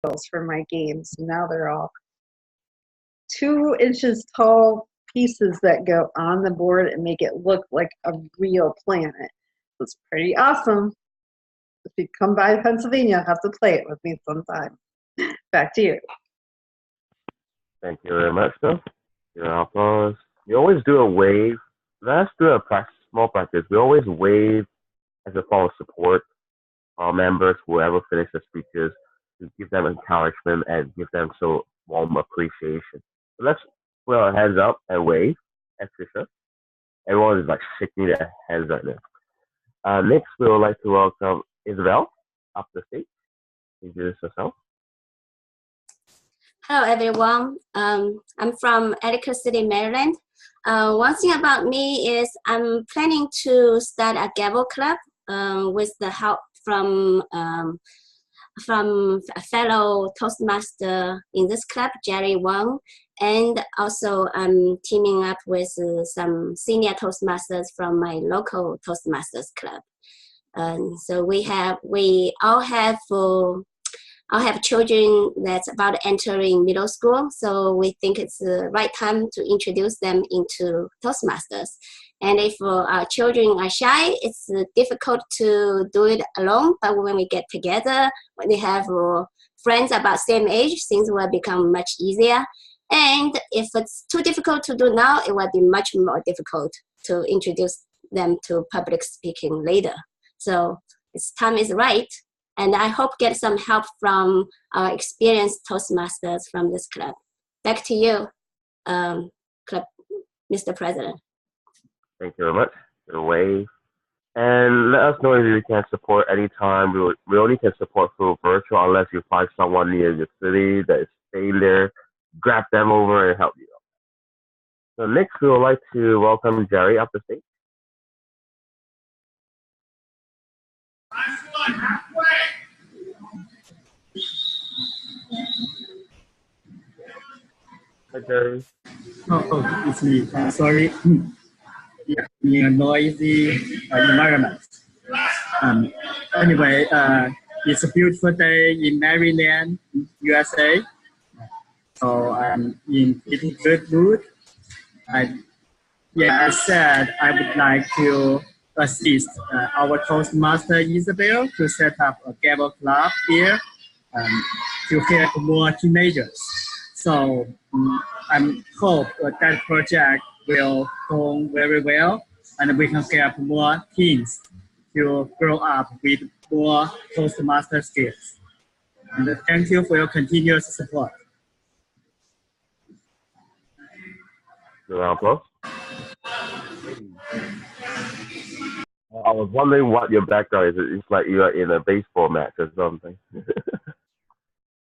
for my games. Now they're all 2 inches tall pieces that go on the board and make it look like a real planet. It's pretty awesome. If you come by Pennsylvania, you'll have to play it with me sometime. Back to you. Thank you very much, though. Your applause. We always do a wave. Let's do a small practice. We always wave as a form of support our members, whoever finished the speeches, to give them encouragement and give them so warm appreciation. So let's put our hands up and wave as Trisha. Everyone is like shaking their hands right now. Next, we would like to welcome Isabel up the stage. Introduce herself. Hello, everyone. I'm from Ellicott City, Maryland. One thing about me is I'm planning to start a Gavel Club with the help from a fellow Toastmaster in this club, Jerry Wong, and also I'm teaming up with some senior Toastmasters from my local Toastmasters club. So we all have children that's about entering middle school, so we think it's the right time to introduce them into Toastmasters. And if our children are shy, it's difficult to do it alone, but when we get together, when they have friends about same age, things will become much easier. And if it's too difficult to do now, it will be much more difficult to introduce them to public speaking later. So its time is right. And I hope get some help from our experienced Toastmasters from this club. Back to you, club, Mr. President. Thank you very much. Your wave. And let us know if you can support anytime. We only can support through virtual unless you find someone near your city that is staying there. Grab them over and help you out. So next, we would like to welcome Jerry up the stage. Hi, Jerry. Oh, it's me. Sorry. Yeah, in a noisy environment. Anyway, it's a beautiful day in Maryland, USA. So I'm in pretty good mood. I said I would like to assist our Toastmaster Isabel to set up a Gavel Club here to help more teenagers. So I hope that project will go very well and we can help more teens to grow up with more Toastmaster skills. And thank you for your continuous support. Applause. I was wondering what your background is. It's like you are in a baseball match or something.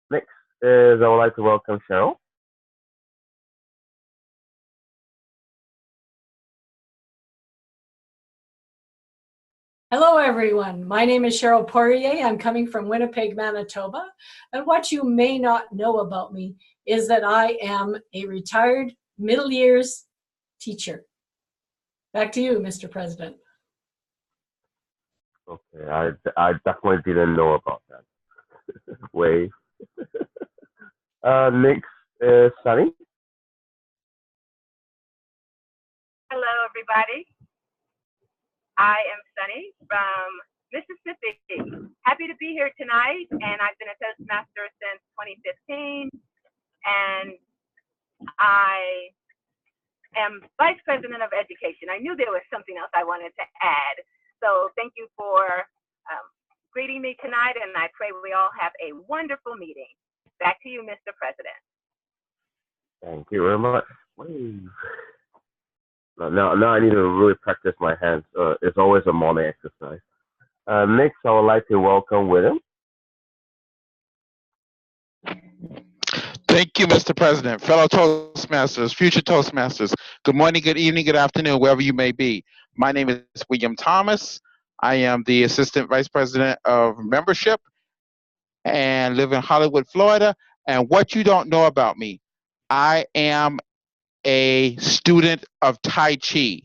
Next is I would like to welcome Cheryl. Hello, everyone. My name is Cheryl Poirier. I'm coming from Winnipeg, Manitoba. And what you may not know about me is that I am a retired middle years teacher. Back to you, Mr. President. Okay, I definitely didn't know about that. Wave. Next is Sunny. Hello, everybody. I am Sunny from Mississippi. Happy to be here tonight, and I've been a Toastmaster since 2015, and I am Vice President of Education. I knew there was something else I wanted to add, so thank you for greeting me tonight, and I pray we all have a wonderful meeting. Back to you, Mr. President. Thank you very much. Now I need to really practice my hands. It's always a morning exercise. Next, I would like to welcome William. Thank you, Mr. President. Fellow Toastmasters, future Toastmasters, good morning, good evening, good afternoon, wherever you may be. My name is William Thomas. I am the Assistant Vice President of Membership and live in Hollywood, Florida. And what you don't know about me, I am a student of Tai Chi.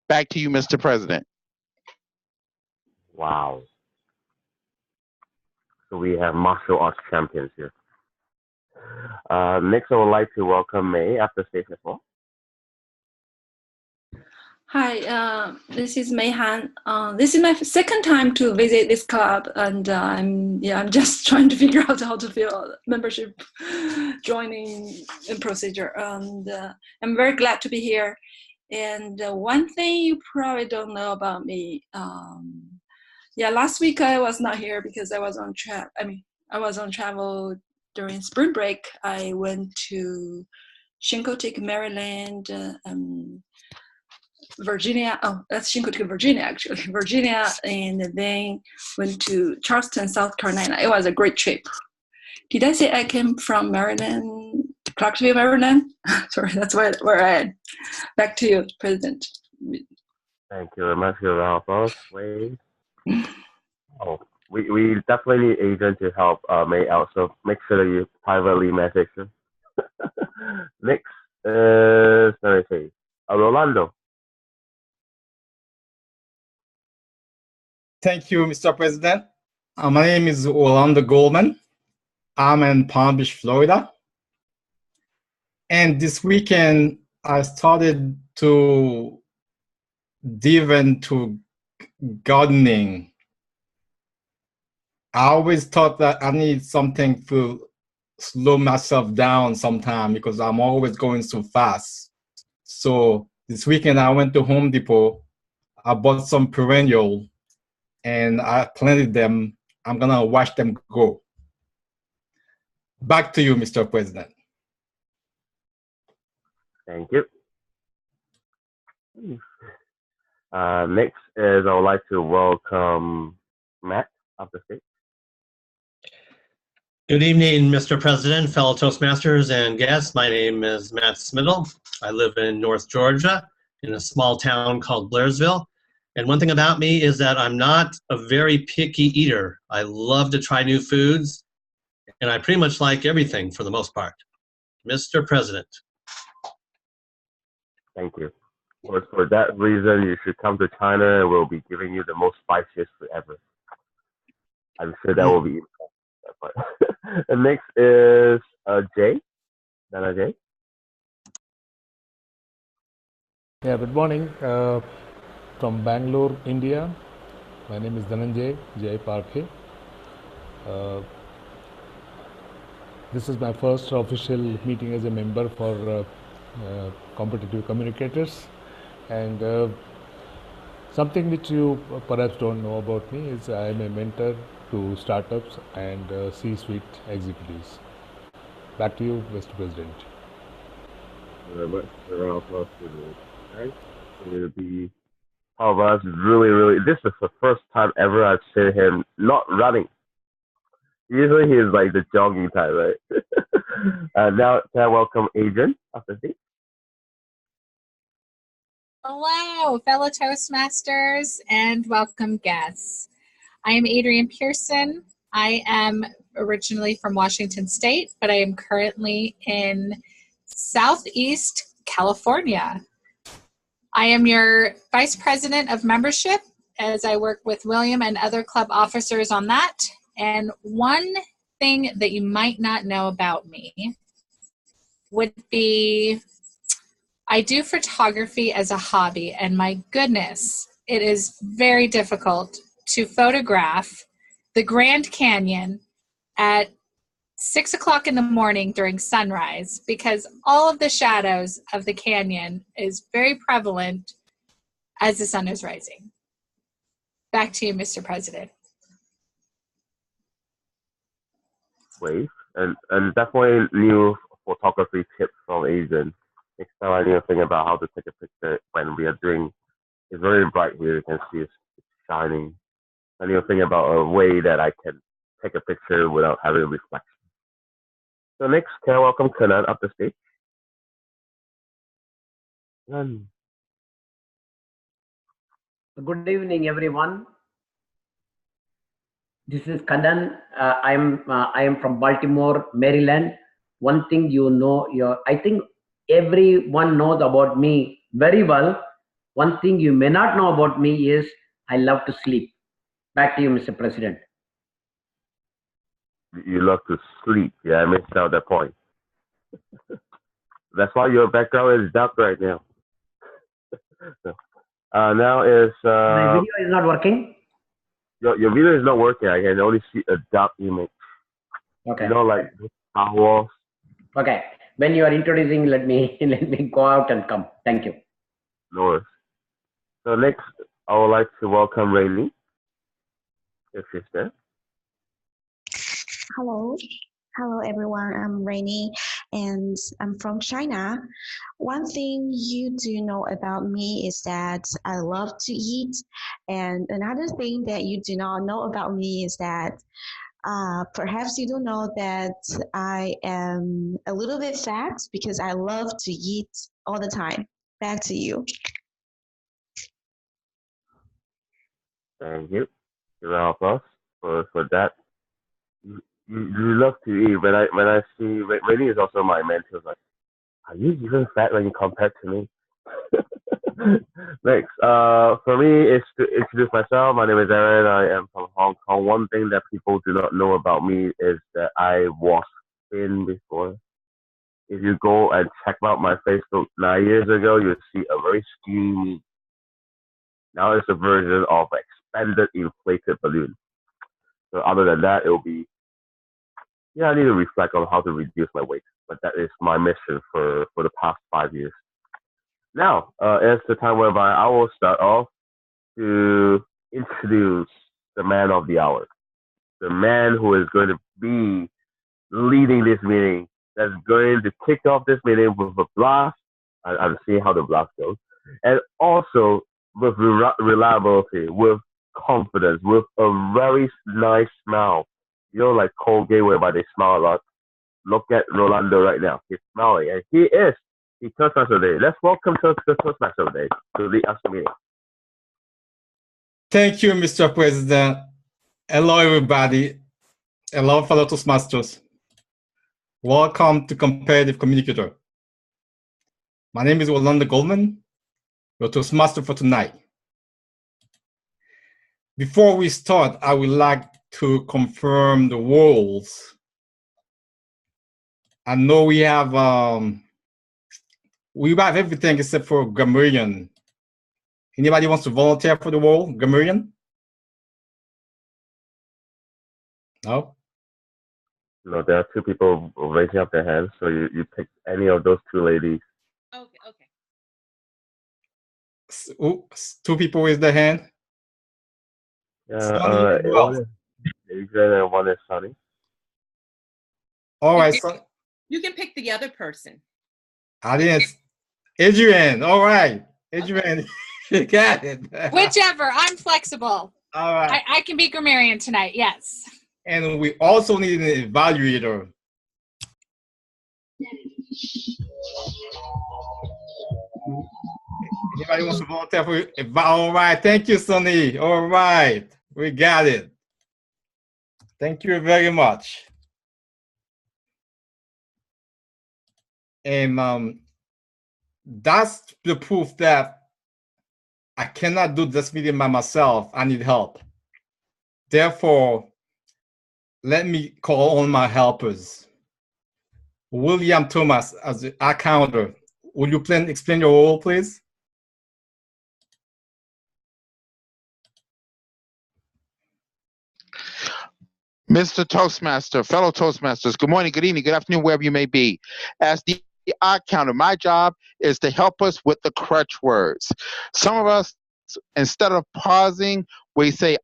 Back to you, Mr. President. Wow. So we have martial arts champions here. Next, I would like to welcome May up the stage as well. Hi, this is Mei Han. This is my second time to visit this club, and I'm just trying to figure out how to fill membership joining procedure. And I'm very glad to be here. And one thing you probably don't know about me, last week I was not here because I was on travel during spring break. I went to Shinkotik, Maryland, Virginia. Oh, that's Shinkotik, Virginia, actually. Virginia, and then went to Charleston, South Carolina. It was a great trip. Did I say I came from Maryland, Clarksville, Maryland? Sorry, that's where I am. Back to you, President. Thank you very much, your help. Wait. Oh, we definitely need agent to help May out, so make sure that you privately message her. Next is, let me see, Rolando. Thank you, Mr. President. My name is Orlando Goldman. I'm in Palm Beach, Florida. And this weekend, I started to dive into gardening. I always thought that I need something to slow myself down sometime because I'm always going so fast. So this weekend, I went to Home Depot. I bought some perennial and I planted them. I'm gonna watch them grow. Back to you, Mr. President. Thank you. Next is I would like to welcome Matt up the stage. Good evening, Mr. President, fellow Toastmasters and guests. My name is Matt Smiddle. I live in North Georgia in a small town called Blairsville. And one thing about me is that I'm not a very picky eater. I love to try new foods, and I pretty much like everything for the most part. Mr. President. Thank you. For that reason, you should come to China and we'll be giving you the most spiciest food ever. I'm sure that will be. And next is Jay. Dana Jay. Yeah, good morning. From Bangalore, India. My name is Dhananjay Jay Parkhe. This is my first official meeting as a member for competitive communicators, and something which you perhaps don't know about me is I am a mentor to startups and C-suite executives. Back to you, Mr. President. Thank you very much. A round of applause to the guys. It'll be all of us really, this is the first time ever I've seen him not running. Usually he's like the jogging type, right? Now can I welcome Adrian up the seat? Hello, fellow Toastmasters and welcome guests. I am Adrienne Pearson. I am originally from Washington State, but I am currently in Southeast California. I am your Vice President of Membership as I work with William and other club officers on that. And one thing that you might not know about me would be I do photography as a hobby, and my goodness, it is very difficult to photograph the Grand Canyon at 6 o'clock in the morning during sunrise because all of the shadows of the canyon is very prevalent as the sun is rising. Back to you, Mr. President. Wave and definitely new photography tips from Adrian. Next time I need to think about how to take a picture when we are doing. It's very bright here. You can see it's shining. I need to think about a way that I can take a picture without having a reflection. So next, can I welcome Kanan up the stage? Kanan. Good evening, everyone. This is Kanan. I am from Baltimore, Maryland. One thing you know, I think everyone knows about me very well. One thing you may not know about me is I love to sleep. Back to you, Mr. President. You love to sleep. Yeah, I missed out that point. That's why your background is dark right now. Now is My video is not working. your video is not working. I can only see a dark image. Okay. You know, like Star Wars. Okay. When you are introducing, let me go out and come. Thank you. No worries. So next, I would like to welcome Rainy, if she's there. Hello. Hello, everyone. I'm Rainy, and I'm from China. One thing you do know about me is that I love to eat. And another thing that you do not know about me is that perhaps you don't know that I am a little bit fat because I love to eat all the time. Back to you. Thank you. Round of applause for that. You love to eat. When I see Rainy is also my mentor. Like, are you even fat when you compare to me? Next, for me, it's to introduce myself. My name is Aaron. I am from Hong Kong. One thing that people do not know about me is that I was thin before. If you go and check out my Facebook 9 years ago, you'll see a very skinny. Now it's a version of expanded inflated balloon. So other than that, it'll be, yeah, I need to reflect on how to reduce my weight. But that is my mission for the past 5 years. Now, it's the time whereby I will start off to introduce the man of the hour, the man who is going to be leading this meeting, that's going to kick off this meeting with a blast. I'm seeing how the blast goes. And also with reliability, with confidence, with a very nice smile. You know, like Colgate, whereby they smile a lot. Look at Rolando right now. He's smiling, and he is the Toastmaster Day. Let's welcome to the Toastmaster Day to lead us meeting. Thank you, Mr. President. Hello, everybody. Hello, fellow Toastmasters. Welcome to Competitive Communicator. My name is Rolando Goldman, your Toastmaster for tonight. Before we start, I would like to confirm the roles. I know we have everything except for grammarian. Anybody wants to volunteer for the role, grammarian? No? No, there are two people raising up their hands, so you pick any of those two ladies. Okay, okay. Two people raise their hand. Yeah, one is Adrian and one is Sunny. All right, so You can pick the other person. Adrian, all right. Adrian, you got it. Whichever, I'm flexible. All right. I can be grammarian tonight, yes. And we also need an evaluator. Anybody wants to volunteer for it? All right, thank you, Sonny. All right, we got it. Thank you very much. And that's the proof that I cannot do this meeting by myself. I need help. Therefore, let me call on my helpers. William Thomas as the accountant. Will you please explain your role, please? Mr. Toastmaster, fellow Toastmasters, good morning, good evening, good afternoon, wherever you may be. As the odd counter, my job is to help us with the crutch words. Some of us, instead of pausing, we say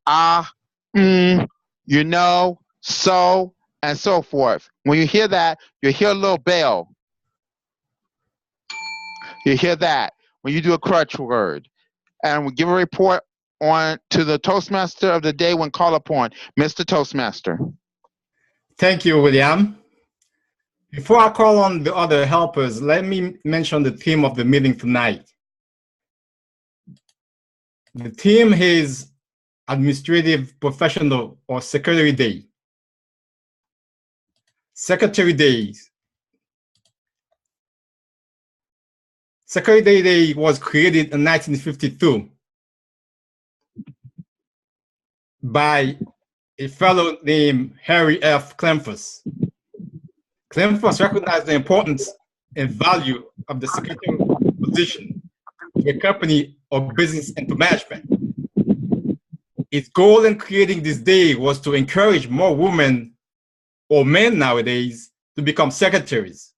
you know, so, and so forth. When you hear that, you hear a little bell. You hear that when you do a crutch word. And we give a report on to the Toastmaster of the day when called upon. Mr. Toastmaster. Thank you, William. Before I call on the other helpers, let me mention the theme of the meeting tonight. The theme is Administrative Professional or Secretary Day. Secretary Days. Secretary Day was created in 1952 by a fellow named Harry F. Clemfus. Clemfus recognized the importance and value of the secretarial position to a company or business and to management. Its goal in creating this day was to encourage more women or men nowadays to become secretaries.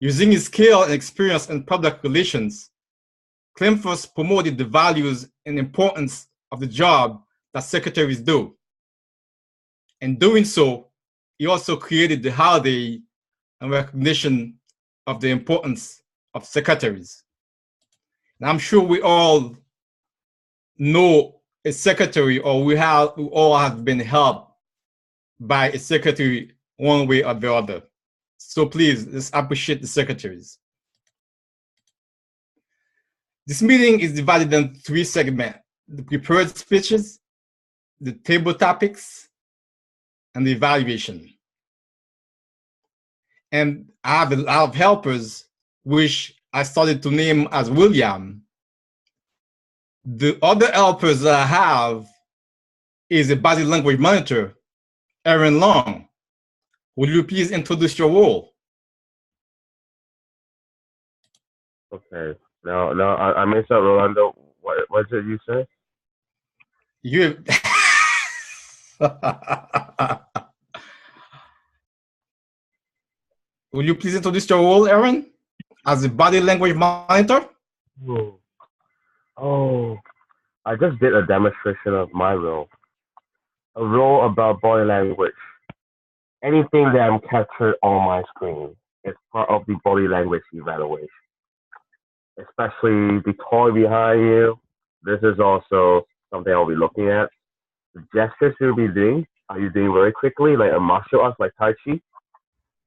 Using his skill and experience in public relations, Clemfus promoted the values and importance of the job that secretaries do. In doing so, he also created the holiday and recognition of the importance of secretaries. And I'm sure we all know a secretary, or we all have been helped by a secretary one way or the other. So please, let's appreciate the secretaries. This meeting is divided into 3 segments: the prepared speeches, the table topics, and the evaluation. And I have a lot of helpers, which I started to name as William. The other helpers that I have is a body language monitor, Aaron Long. Will you please introduce your role? Okay. Now I messed up, Rolando. What did you say? You. Will you please introduce your role, Aaron, as a body language monitor? Oh, I just did a demonstration of my role. A role about body language. Anything that I'm captured on my screen is part of the body language evaluation. Especially the toy behind you. This is also something I'll be looking at. The gestures you'll be doing, are you doing very quickly, like a martial arts like Tai Chi?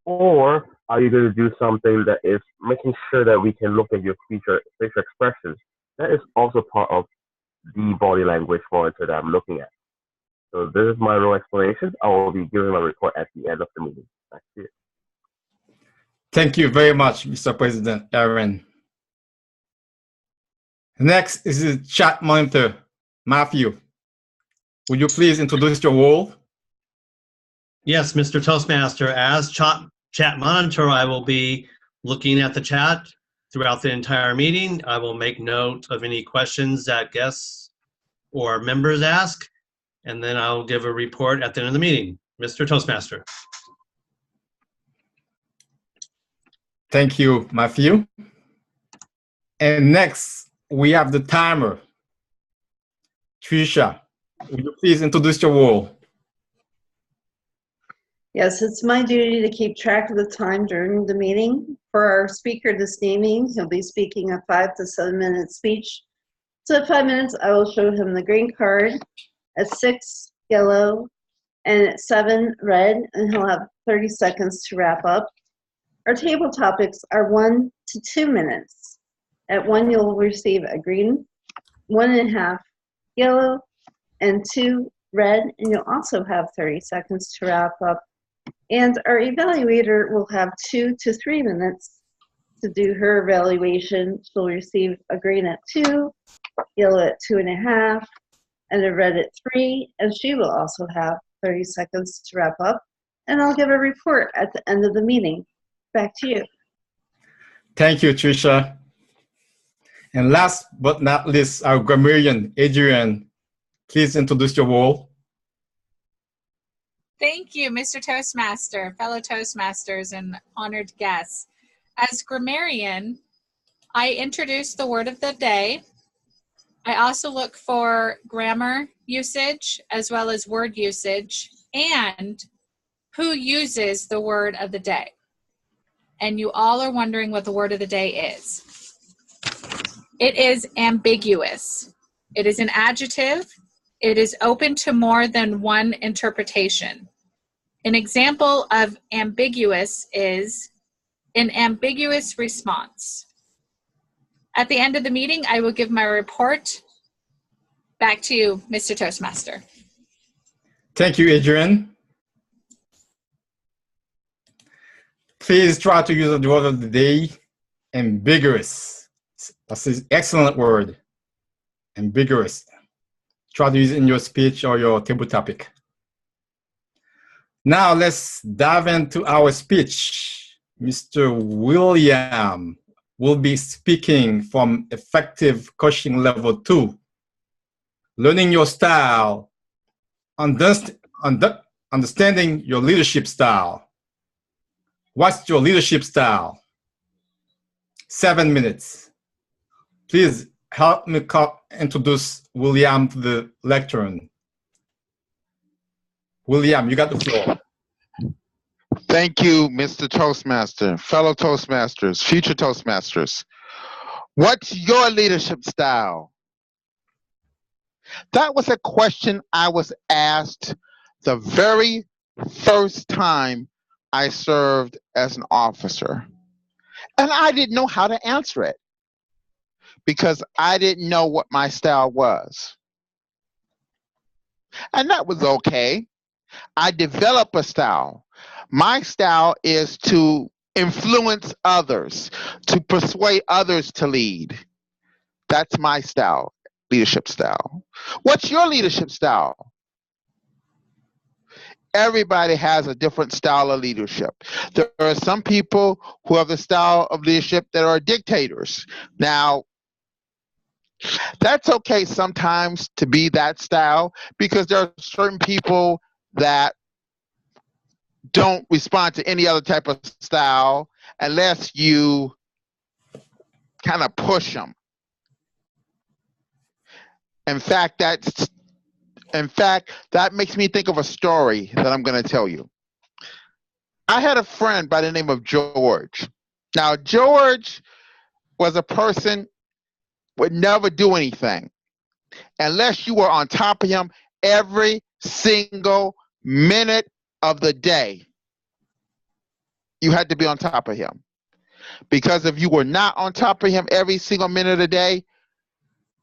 Or are you going to do something that is making sure that we can look at your facial expressions? That is also part of the body language monitor that I'm looking at. So this is my role explanation. I will be giving my report at the end of the meeting. That's it. Thank you very much, Mr. President Aaron. Next is the chat monitor, Matthew. Would you please introduce your role? Yes, Mr. Toastmaster, as chat monitor, I will be looking at the chat throughout the entire meeting. I will make note of any questions that guests or members ask, and then I'll give a report at the end of the meeting. Mr. Toastmaster. Thank you, Matthew. And next, we have the timer. Tricia, would you please introduce your role? Yes, it's my duty to keep track of the time during the meeting. For our speaker this evening, he'll be speaking a 5 to 7 minute speech. So at 5 minutes, I will show him the green card. At 6, yellow, and at 7, red, and he'll have 30 seconds to wrap up. Our table topics are 1 to 2 minutes. At 1, you'll receive a green, 1.5 yellow, and 2 red, and you'll also have 30 seconds to wrap up. And our evaluator will have 2 to 3 minutes to do her evaluation. She'll receive a green at 2, yellow at 2.5, and a red at 3, and she will also have 30 seconds to wrap up. And I'll give a report at the end of the meeting. Back to you. Thank you, Tricia. And last but not least, our grammarian, Adrian, please introduce your role. Thank you, Mr. Toastmaster, fellow Toastmasters, and honored guests. As grammarian, I introduce the word of the day. I also look for grammar usage as well as word usage and who uses the word of the day. And you all are wondering what the word of the day is. It is ambiguous. It is an adjective. It is open to more than one interpretation. An example of ambiguous is an ambiguous response. At the end of the meeting, I will give my report. Back to you, Mr. Toastmaster. Thank you, Adrian. Please try to use the word of the day, ambiguous. That's an excellent word, ambiguous. Try to use it in your speech or your table topic. Now let's dive into our speech. Mr. William will be speaking from Effective Coaching Level 2. Learning your style, understanding your leadership style. What's your leadership style? 7 minutes. Please help me introduce William to the lectern. William, you got the floor. Thank you, Mr. Toastmaster, fellow Toastmasters, future Toastmasters. What's your leadership style? That was a question I was asked the very first time I served as an officer. And I didn't know how to answer it because I didn't know what my style was. And that was okay. I developed a style. My style is to influence others, to persuade others to lead. That's my style, leadership style. What's your leadership style? Everybody has a different style of leadership. There are some people who have the style of leadership that are dictators. Now, that's okay sometimes to be that style because there are certain people that don't respond to any other type of style unless you kind of push them. In fact, that makes me think of a story that I'm going to tell you. I had a friend by the name of George. Now, George was a person would never do anything unless you were on top of him every single minute of the day. You had to be on top of him. Because if you were not on top of him every single minute of the day,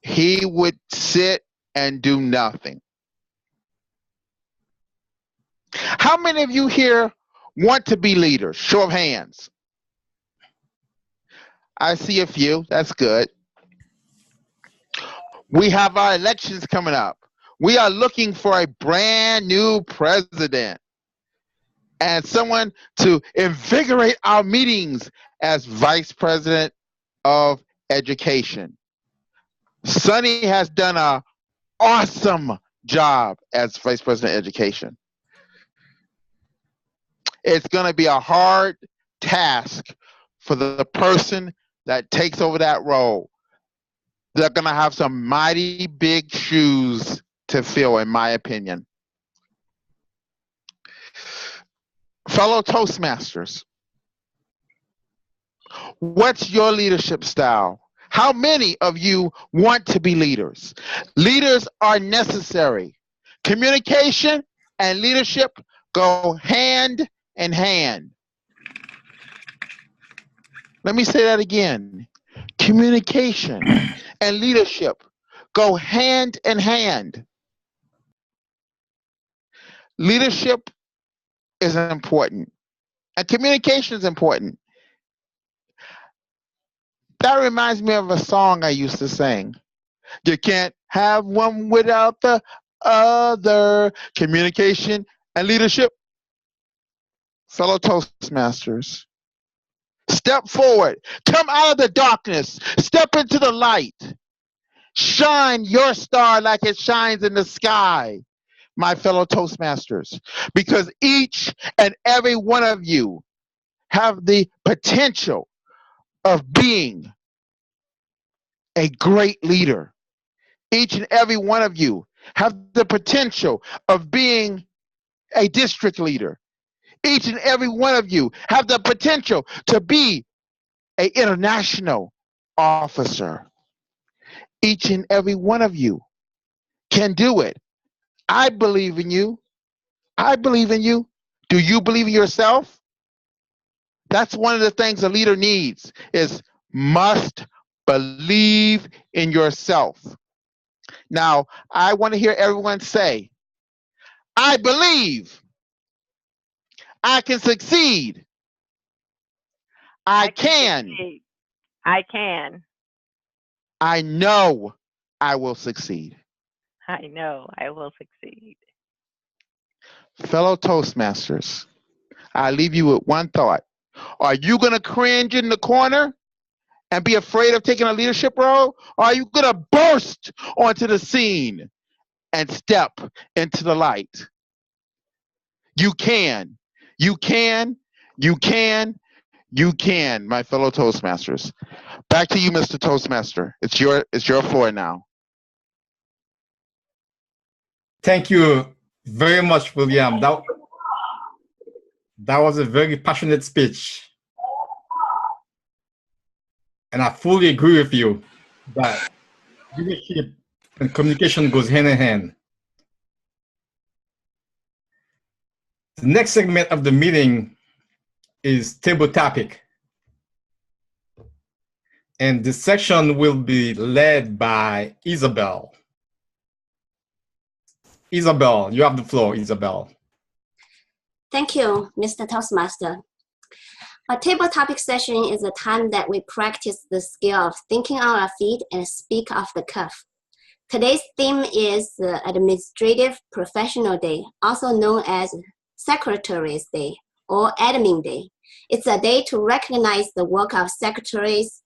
he would sit and do nothing. How many of you here want to be leaders? Show of hands. I see a few. That's good. We have our elections coming up. We are looking for a brand new president and someone to invigorate our meetings as Vice President of Education. Sonny has done an awesome job as Vice President of Education. It's going to be a hard task for the person that takes over that role. They're going to have some mighty big shoes to fill, in my opinion. Fellow Toastmasters, what's your leadership style? How many of you want to be leaders? Leaders are necessary. Communication and leadership go hand in hand. Let me say that again. Communication and leadership go hand in hand. Leadership is important, and communication is important. That reminds me of a song I used to sing. You can't have one without the other. Communication and leadership. Fellow Toastmasters, step forward. Come out of the darkness. Step into the light. Shine your star like it shines in the sky, my fellow Toastmasters, because each and every one of you have the potential of being a great leader. Each and every one of you have the potential of being a district leader. Each and every one of you have the potential to be an international officer. Each and every one of you can do it. I believe in you. I believe in you. Do you believe in yourself? That's one of the things a leader needs, is must believe in yourself. Now, I want to hear everyone say, I believe I can succeed. I can. I can. I know I will succeed. I know I will succeed. Fellow Toastmasters, I leave you with one thought. Are you going to cringe in the corner and be afraid of taking a leadership role? Or are you going to burst onto the scene and step into the light? You can, you can, you can, you can, my fellow Toastmasters. Back to you, Mr. Toastmaster. It's your floor now. Thank you very much, William. That was a very passionate speech. And I fully agree with you that leadership and communication goes hand in hand. The next segment of the meeting is table topic. And this section will be led by Isabel. Isabel, you have the floor, Isabel. Thank you, Mr. Toastmaster. A table topic session is a time that we practice the skill of thinking on our feet and speak off the cuff. Today's theme is the Administrative Professional Day, also known as Secretary's Day or Admin Day. It's a day to recognize the work of secretaries,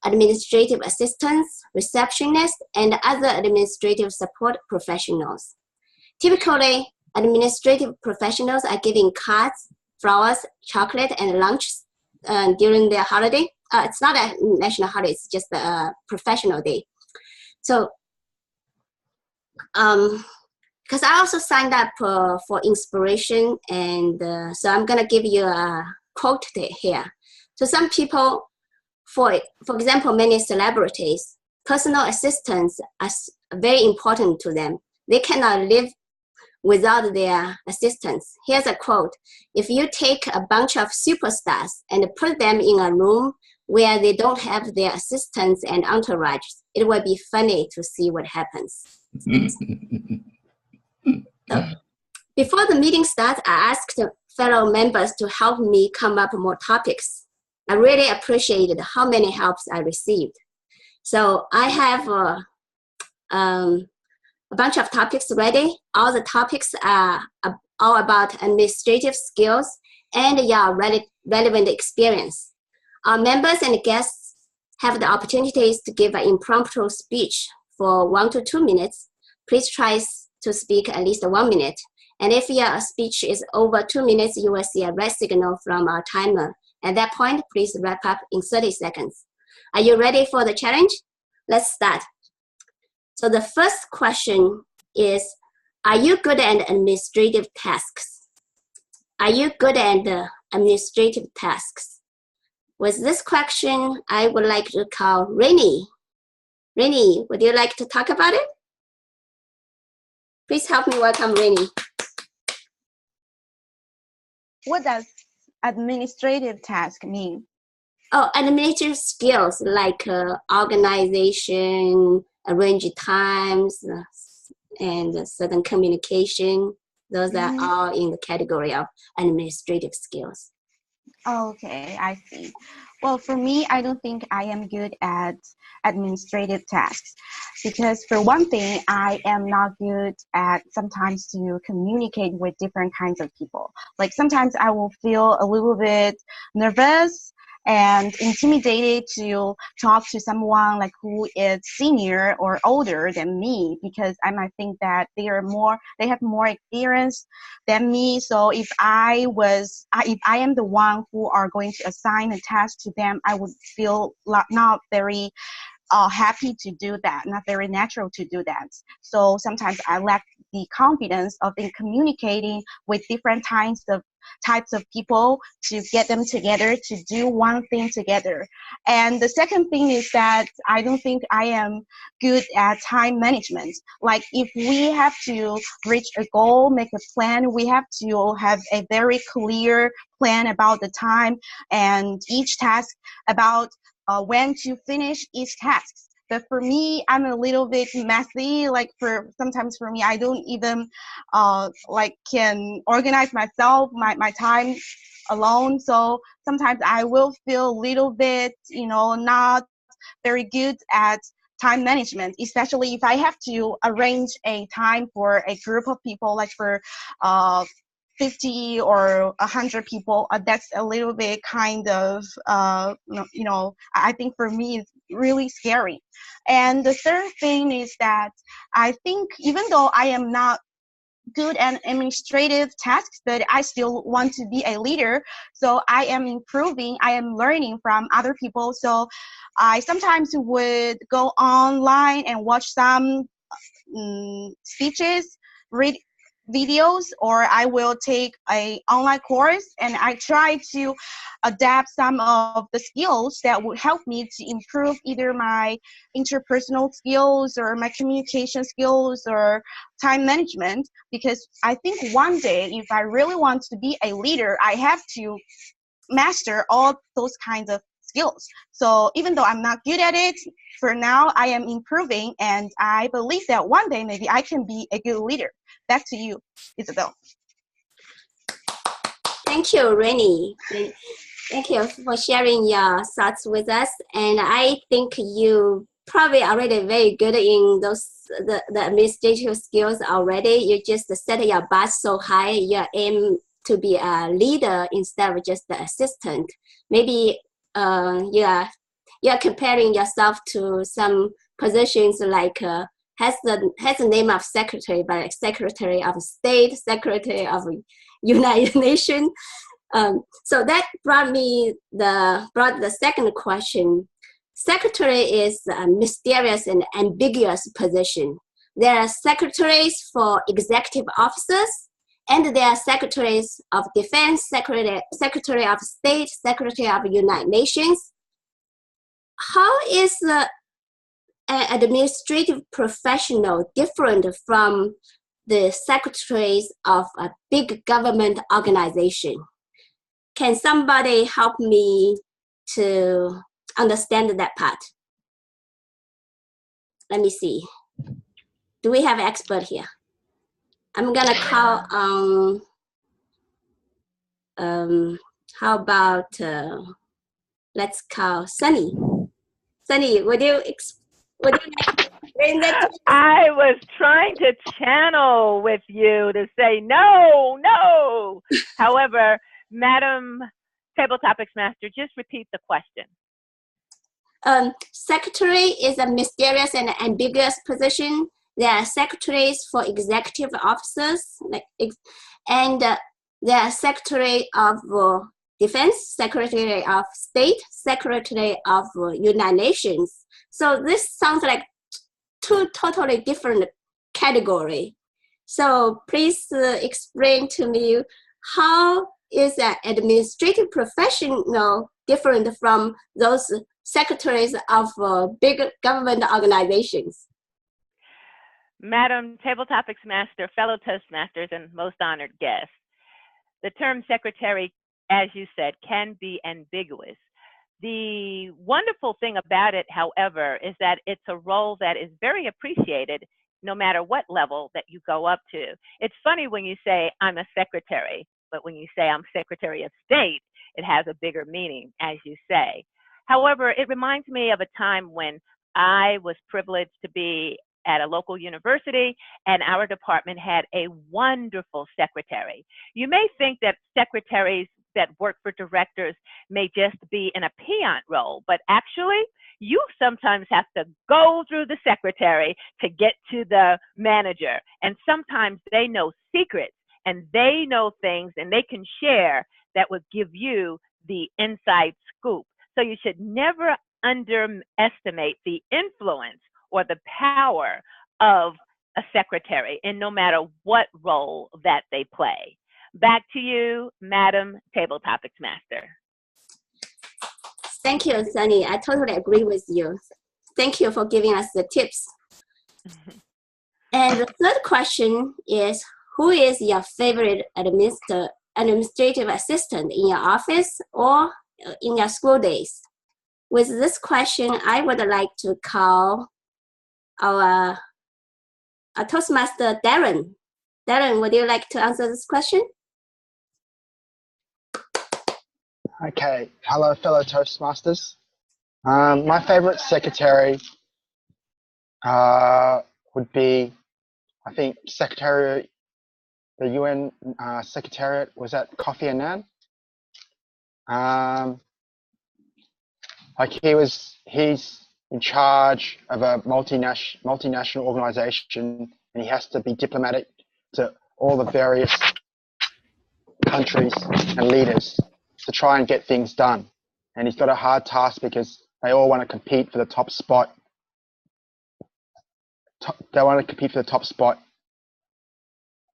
administrative assistants, receptionists, and other administrative support professionals. Typically, administrative professionals are giving cards, flowers, chocolate, and lunch during their holiday. It's not a national holiday, it's just a professional day. So, because I also signed up for inspiration, and so I'm gonna give you a quote here. So some people, for example, many celebrities, personal assistants are very important to them. They cannot live without their assistants. Here's a quote. If you take a bunch of superstars and put them in a room where they don't have their assistants and entourage, it will be funny to see what happens. Before the meeting starts, I asked fellow members to help me come up with more topics. I really appreciated how many helps I received. So I have a bunch of topics ready. All the topics are all about administrative skills and your relevant experience. Our members and guests have the opportunities to give an impromptu speech for 1 to 2 minutes. Please try to speak at least 1 minute. And if your speech is over 2 minutes, you will see a red signal from our timer. At that point, please wrap up in 30 seconds. Are you ready for the challenge? Let's start. So the first question is, are you good at administrative tasks? Are you good at administrative tasks? With this question, I would like to call Rainy. Rainy, would you like to talk about it? Please help me welcome Rainy. What does administrative task mean? Oh, administrative skills like organization, arrange times, and certain communication. Those are all in the category of administrative skills. Okay, I see. Well, for me, I don't think I am good at administrative tasks because for one thing, I am not good at sometimes to communicate with different kinds of people. Like sometimes I will feel a little bit nervous and intimidated to talk to someone like who is senior or older than me because I might think that they have more experience than me. So if I am the one who are going to assign a task to them, I would feel not very happy to do that, not very natural to do that. So sometimes I lack the confidence of in communicating with different types of people to get them together to do one thing together. And the second thing is that I don't think I am good at time management. Like if we have to reach a goal, make a plan, we have to have a very clear plan about the time and each task about when to finish each task. But for me, I'm a little bit messy. Like sometimes for me, I don't even can organize myself, my time alone. So sometimes I will feel a little bit, not very good at time management, especially if I have to arrange a time for a group of people, like for 50 or 100 people, that's a little bit kind of, I think for me it's really scary. And the third thing is that I think even though I am not good at administrative tasks, but I still want to be a leader. So I am improving, I am learning from other people. So I sometimes would go online and watch some speeches, read videos, or I will take an online course, and I try to adapt some of the skills that would help me to improve either my interpersonal skills or my communication skills or time management, because I think one day if I really want to be a leader, I have to master all those kinds of skills. So even though I'm not good at it, for now I am improving, and I believe that one day maybe I can be a good leader. Back to you, Isabel. Thank you, Rennie. Thank you for sharing your thoughts with us. And I think you probably already very good in those the administrative skills already. You just set your bar so high, you aim to be a leader instead of just the assistant. Maybe you are comparing yourself to some positions like has the name of secretary, but like Secretary of State, Secretary of United Nations. So that brought the second question. Secretary is a mysterious and ambiguous position. There are secretaries for executive officers, and there are secretaries of defense, secretary of state, secretary of United Nations. How is an administrative professional different from the secretaries of a big government organization? Can somebody help me to understand that part? Let me see. Do we have an expert here? I'm gonna call how about let's call Sunny. Sunny, would you explain that? I was trying to channel with you to say no, no. However, Madam Table Topics Master, just repeat the question. Secretary is a mysterious and ambiguous position. There are secretaries for executive officers, and there are Secretary of Defense, Secretary of State, Secretary of United Nations. So this sounds like two totally different categories. So please explain to me, how is an administrative professional different from those secretaries of big government organizations? Madam Table Topics Master, fellow Toastmasters, and most honored guests, the term secretary, as you said, can be ambiguous. The wonderful thing about it, however, is that it's a role that is very appreciated no matter what level that you go up to. It's funny when you say, I'm a secretary, but when you say I'm Secretary of State, it has a bigger meaning, as you say. However, it reminds me of a time when I was privileged to be at a local university, and our department had a wonderful secretary. You may think that secretaries that work for directors may just be in a peon role, but actually, you sometimes have to go through the secretary to get to the manager, and sometimes they know secrets, and they know things, and they can share that would give you the inside scoop. So you should never underestimate the influence or the power of a secretary, and no matter what role that they play. Back to you, Madam Table Topics Master. Thank you, Sunny. I totally agree with you. Thank you for giving us the tips. And the third question is, who is your favorite administrative assistant in your office or in your school days? With this question, I would like to call our Toastmaster, Darren. Darren, would you like to answer this question? Okay, hello fellow Toastmasters. My favorite secretary would be, I think, Secretary the UN Secretariat was at Kofi Annan. Like he's in charge of a multinational organization, and he has to be diplomatic to all the various countries and leaders to try and get things done. And he's got a hard task because they all want to compete for the top spot. They want to compete for the top spot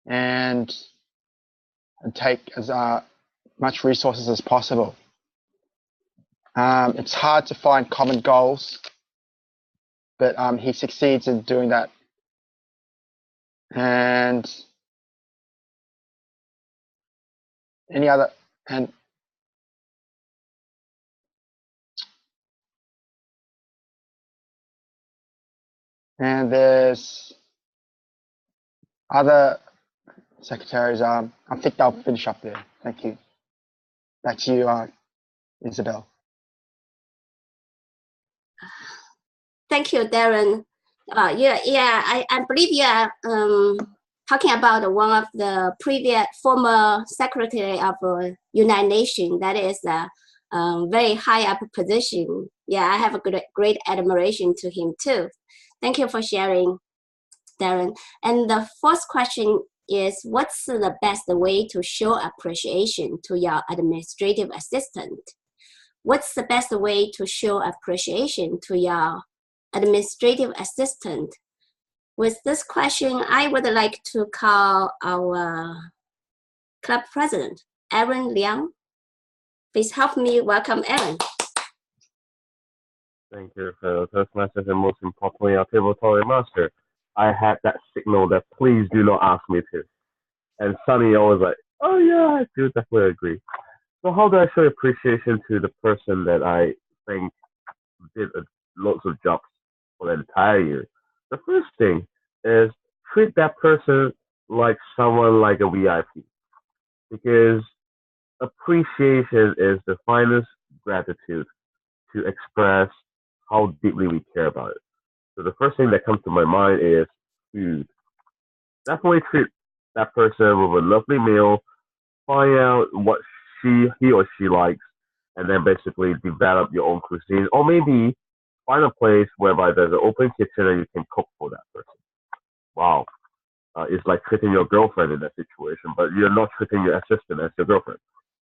and take as much resources as possible. It's hard to find common goals, but he succeeds in doing that. And any other, and there's other secretaries. I think I'll finish up there. Thank you. Back to you, Isabel. Thank you, Darren. I believe you are talking about one of the previous former secretary of United Nations. That is a very high up position. Yeah, I have a great admiration to him too. Thank you for sharing, Darren. And the fourth question is, what's the best way to show appreciation to your administrative assistant? What's the best way to show appreciation to your administrative assistant? With this question, I would like to call our club president, Aaron Liang. Please help me welcome Aaron. Thank you, fellow Toastmasters, and most importantly, our table tolerant master. I had that signal that please do not ask me to. And Sunny always like, oh yeah, I do definitely agree. So how do I show appreciation to the person that I think did lots of jobs for the entire year? The first thing is treat that person like someone like a VIP, because appreciation is the finest gratitude to express how deeply we care about it. So the first thing that comes to my mind is food. Definitely treat that person with a lovely meal, find out what he or she likes, and then basically develop your own cuisine, or maybe find a place whereby there's an open kitchen and you can cook for that person. Wow. It's like treating your girlfriend in that situation, but you're not treating your assistant as your girlfriend.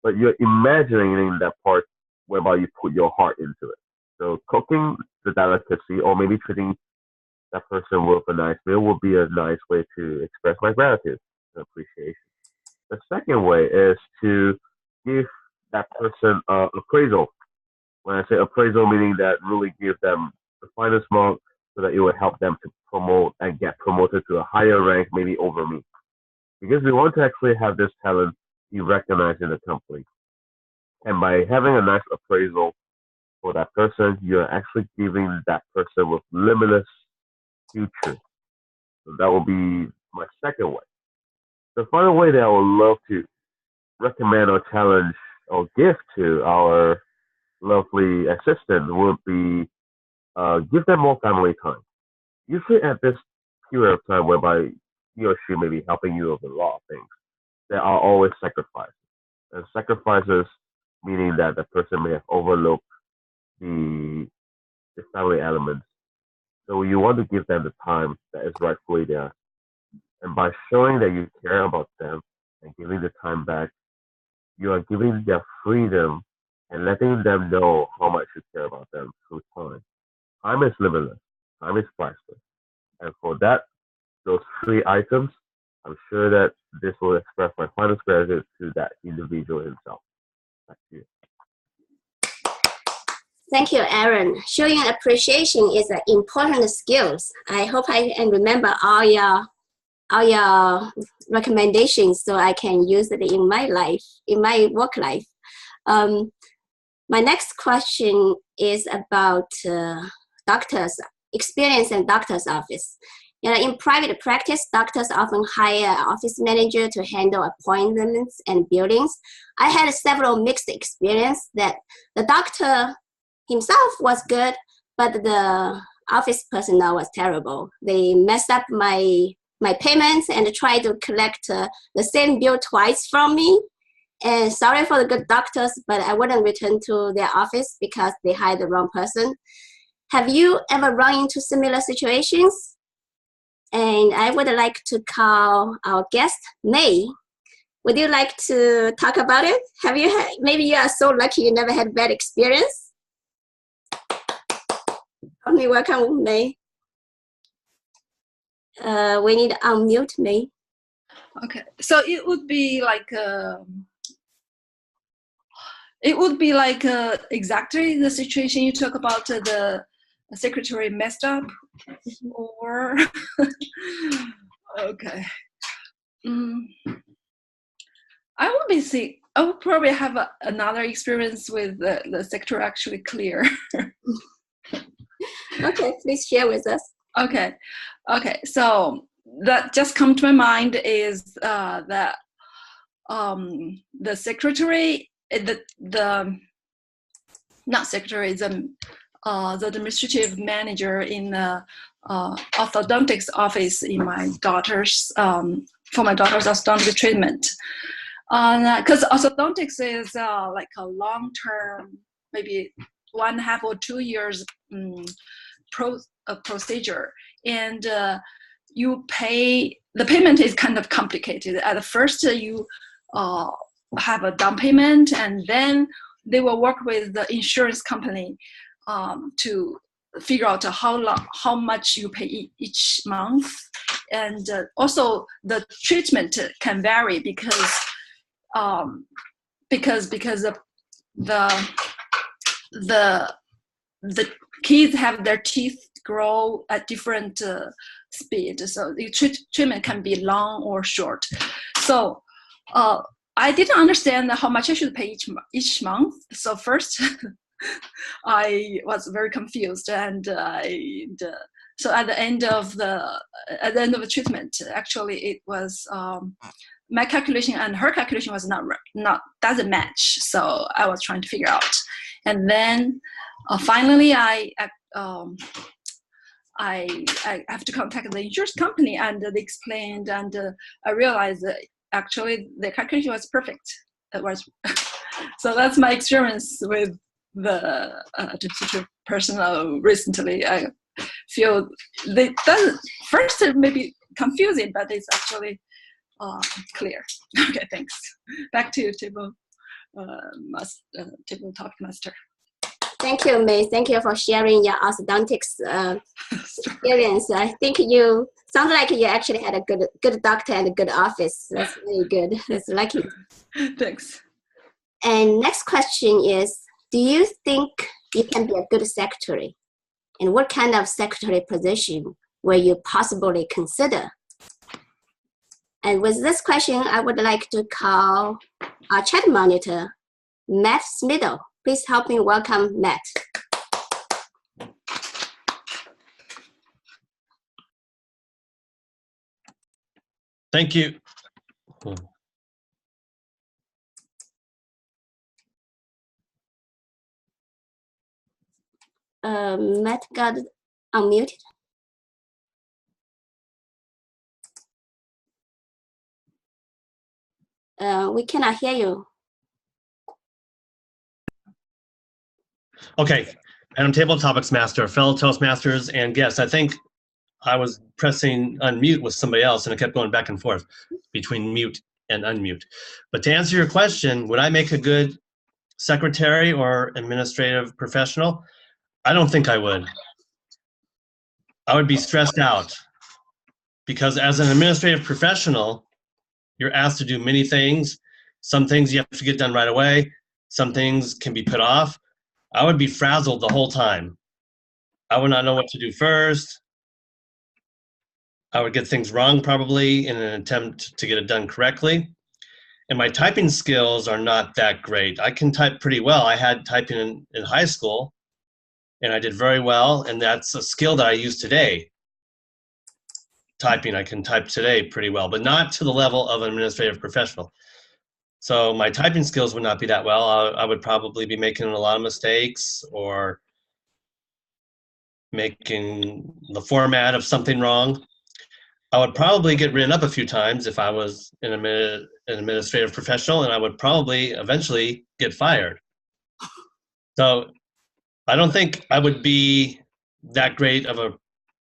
But you're imagining that part whereby you put your heart into it. So cooking the delicacy, or maybe treating that person with a nice meal, would be a nice way to express my gratitude and appreciation. The second way is to give that person appraisal. When I say appraisal, meaning that really give them the finest mark so that it will help them to promote and get promoted to a higher rank, maybe over me. Because we want to actually have this talent be recognized in the company. And by having a nice appraisal for that person, you're actually giving that person with limitless future. So that will be my second way. The final way that I would love to recommend or challenge or give to our lovely assistant would be give them more family time. Usually at this period of time whereby he or she may be helping you with a lot of things, there are always sacrifices. And sacrifices meaning that the person may have overlooked the family elements. So you want to give them the time that is rightfully theirs. And by showing that you care about them and giving the time back, you are giving their freedom and letting them know how much you care about them through time. Time is limitless. Time is priceless. And for that, those three items, I'm sure that this will express my finest gratitude to that individual himself. Back to you. Thank you, Aaron. Showing appreciation is an important skill. I hope I can remember all your recommendations so I can use it in my life, in my work life. My next question is about doctors' experience in doctor's office. In private practice, doctors often hire an office manager to handle appointments and billings. I had several mixed experiences that the doctor himself was good, but the office personnel was terrible. They messed up my my payments and try to collect the same bill twice from me. And sorry for the good doctors, but I wouldn't return to their office because they hired the wrong person. Have you ever run into similar situations? And I would like to call our guest, May. Would you like to talk about it? Have you had, maybe you are so lucky you never had bad experience? Only welcome, May. We need to unmute May. Okay, so it would be like exactly the situation you talk about. The secretary messed up, or okay. I would probably have another experience with the secretary actually clear. Okay, please share with us. Okay, so that just come to my mind is that the secretary, not secretary, the administrative manager in the orthodontics office in my daughter's for my daughter's orthodontic treatment. Because orthodontics is like a long-term, maybe 1.5 or 2 years procedure, and you pay. The payment is kind of complicated. At first, you have a down payment, and then they will work with the insurance company to figure out how much you pay each month, and also the treatment can vary because of the kids have their teeth grow at different speed, so the treatment can be long or short. So I didn't understand how much I should pay each month. So first, I was very confused, and so at the end of the treatment, actually it was my calculation and her calculation was doesn't match. So I was trying to figure out, and then finally I have to contact the insurance company, and they explained, and I realized that actually the calculation was perfect. It was so that's my experience with the administrative personnel recently. I feel first it may be confusing, but it's actually clear. Okay, thanks. Back to you, table topic master. Thank you, May. Thank you for sharing your orthodontics experience. I think you sounds like you actually had a good doctor and a good office. That's really good. That's lucky. Thanks. And next question is, do you think you can be a good secretary? And what kind of secretary position will you possibly consider? And with this question, I would like to call our chat monitor, Matt Smithel. Please help me welcome Matt. Thank you. Matt got unmuted. We cannot hear you. Okay, Adam Table Topics Master, fellow Toastmasters, and guests. I think I was pressing unmute with somebody else, and it kept going back and forth between mute and unmute. But to answer your question, would I make a good secretary or administrative professional? I don't think I would. I would be stressed out because as an administrative professional, you're asked to do many things. Some things you have to get done right away. Some things can be put off. I would be frazzled the whole time. I would not know what to do first. I would get things wrong probably in an attempt to get it done correctly. And my typing skills are not that great. I can type pretty well. I had typing in high school, and I did very well, and that's a skill that I use today. Typing, I can type today pretty well, but not to the level of an administrative professional. So my typing skills would not be that well. I would probably be making a lot of mistakes or making the format of something wrong. I would probably get written up a few times if I was an administrative professional, and I would probably eventually get fired. So I don't think I would be that great of an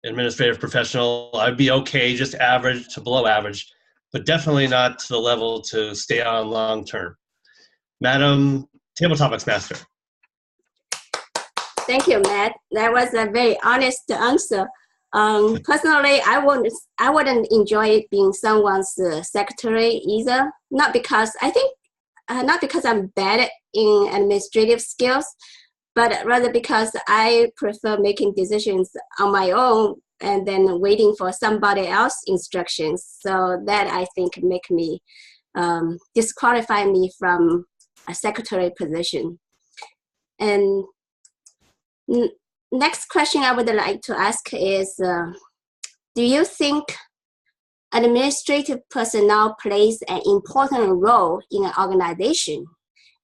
administrative professional. I'd be okay, just average to below average, but definitely not to the level to stay on long term. Madam Table Topics Master. Thank you, Matt. That was a very honest answer. Personally, I wouldn't enjoy being someone's secretary either. Not because I'm bad in administrative skills, but rather because I prefer making decisions on my own and then waiting for somebody else's instructions. So that I think make me disqualify me from a secretary position. And next question I would like to ask is, do you think administrative personnel plays an important role in an organization?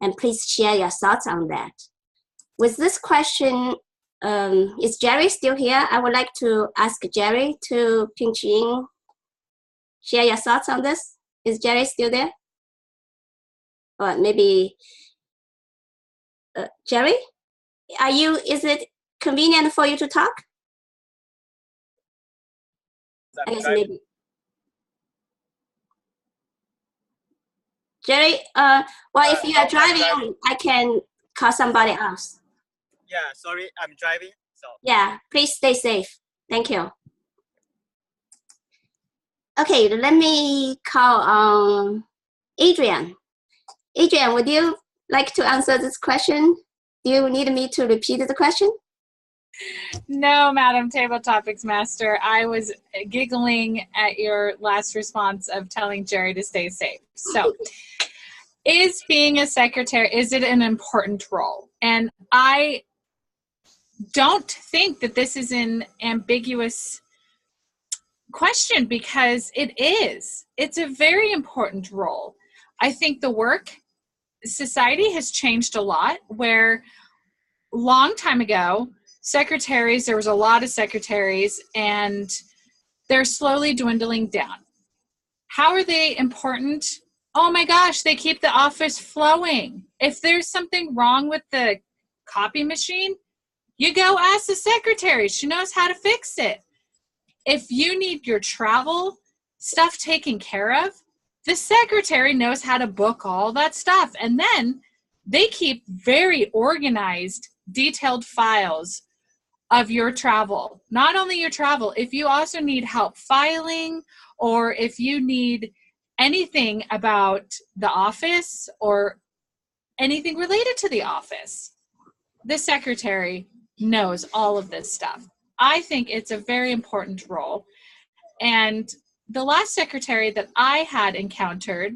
And please share your thoughts on that. With this question, is Jerry still here? I would like to ask Jerry to pinch in, share your thoughts on this. Is Jerry still there? Or maybe, Jerry, is it convenient for you to talk? I guess maybe. Jerry, well, if you are driving, I can call somebody else. Yeah, sorry, I'm driving. So. Yeah, please stay safe. Thank you. Okay, let me call Adrian. Adrian, would you like to answer this question? Do you need me to repeat the question? No, Madam Table Topics Master. I was giggling at your last response of telling Jerry to stay safe. So, is being a secretary, is it an important role? And I don't think that this is an ambiguous question, because it is. It's a very important role. I think the work society has changed a lot, where long time ago, secretaries, there was a lot of secretaries, and they're slowly dwindling down. How are they important? Oh my gosh, they keep the office flowing. If there's something wrong with the copy machine, you go ask the secretary. She knows how to fix it. If you need your travel stuff taken care of, the secretary knows how to book all that stuff. And then they keep very organized, detailed files of your travel. Not only your travel, if you also need help filing, or if you need anything about the office or anything related to the office, the secretary knows all of this stuff. I think it's a very important role. And the last secretary that I had encountered,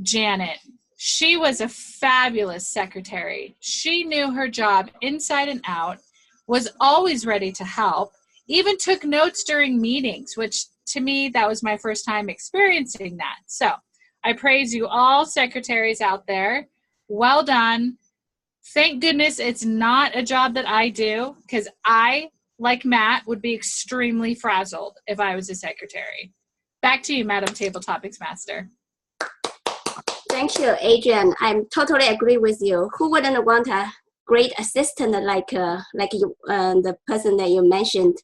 Janet, she was a fabulous secretary. She knew her job inside and out, was always ready to help, even took notes during meetings, which to me, that was my first time experiencing that. So I praise you all secretaries out there. Well done. Thank goodness it's not a job that I do, because I, like Matt, would be extremely frazzled if I was a secretary. Back to you, Madam Table Topics Master. Thank you, Adrian. I totally agree with you. Who wouldn't want a great assistant like you, the person that you mentioned?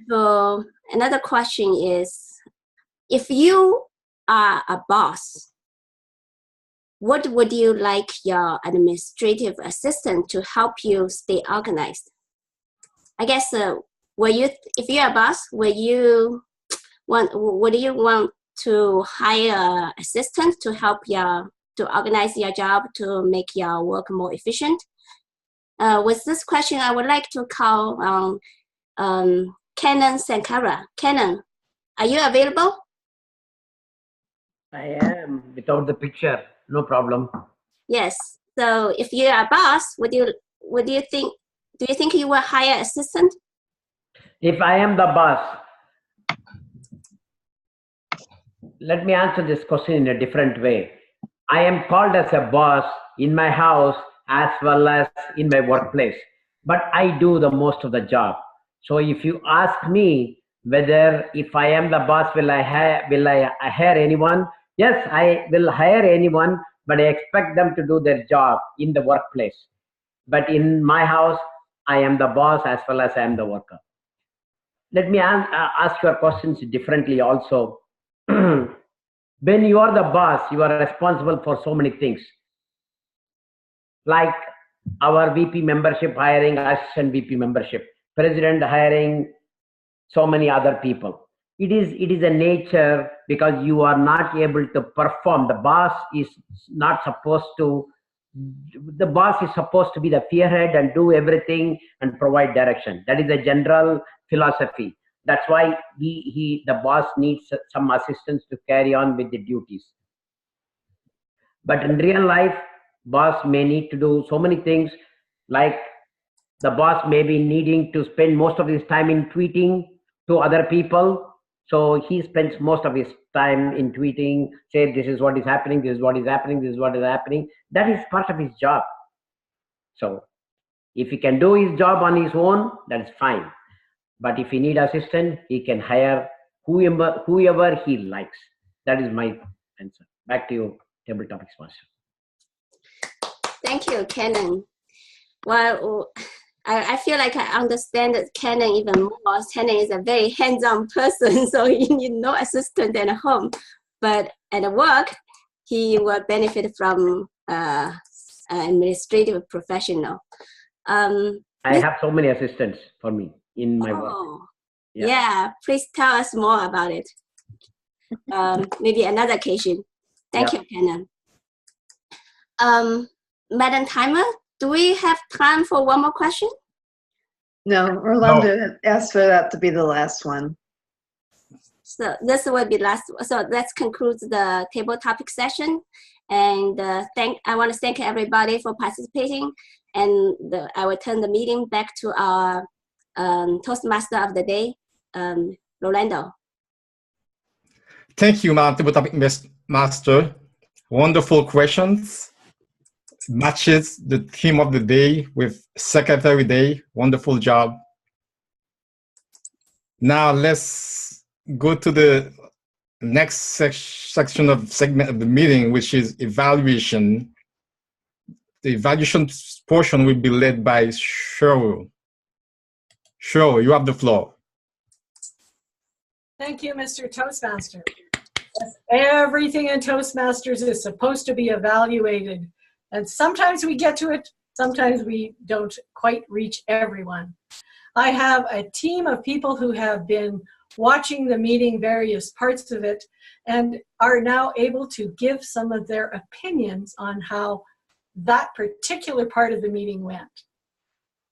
So another question is, if you are a boss, what would you like your administrative assistant to help you stay organized? I guess, if you're a boss, would you want to hire an assistant to help to organize your job, to make your work more efficient? With this question, I would like to call Kenan Sankara. Kenan, are you available? I am, without the picture, no problem. Yes. So if you're a boss, do you think you will hire assistant? If I am the boss, let me answer this question in a different way. I am called as a boss in my house as well as in my workplace, but I do the most of the job. So if you ask me, Whether if I am the boss, will I hire anyone? Yes, I will hire anyone, but I expect them to do their job in the workplace. But in my house, I am the boss as well as I am the worker. Let me ask your questions differently also. When you are the boss, you are responsible for so many things. Like our VP membership hiring, assistant VP membership, president hiring so many other people. It is a nature because you are not able to perform. The boss is supposed to be the figurehead and do everything and provide direction. That is a general philosophy. That's why the boss needs some assistance to carry on with the duties. But in real life, boss may need to do so many things, like the boss may be needing to spend most of his time in tweeting to other people. So he spends most of his time in tweeting, say this is what is happening, this is what is happening, this is what is happening. That is part of his job. So if he can do his job on his own, that's fine. But if he need assistance, he can hire whoever he likes. That is my answer. Back to you, Table Topics Master. Thank you, Kenan. Well, I feel like I understand Kenan even more. Kenan is a very hands-on person, so he need no assistant at home. But at work, he will benefit from an administrative professional. I have so many assistants for me in my work. Yeah, please tell us more about it. Maybe another occasion. Thank you, Kenan. Madam Timer, do we have time for one more question? No, Orlando asked for that to be the last one. So this will be last. So let's conclude the table topic session. And I want to thank everybody for participating. And I will turn the meeting back to our Toastmaster of the day, Rolando. Thank you, Table Topic Master. Wonderful questions. Matches the theme of the day with Secretary Day. Wonderful job. Now let's go to the next segment of the meeting, which is evaluation. The evaluation portion will be led by Cheryl. Cheryl, you have the floor. Thank you, Mr. Toastmaster. Everything in Toastmasters is supposed to be evaluated. And sometimes we get to it, sometimes we don't quite reach everyone. I have a team of people who have been watching the meeting, various parts of it, and are now able to give some of their opinions on how that particular part of the meeting went.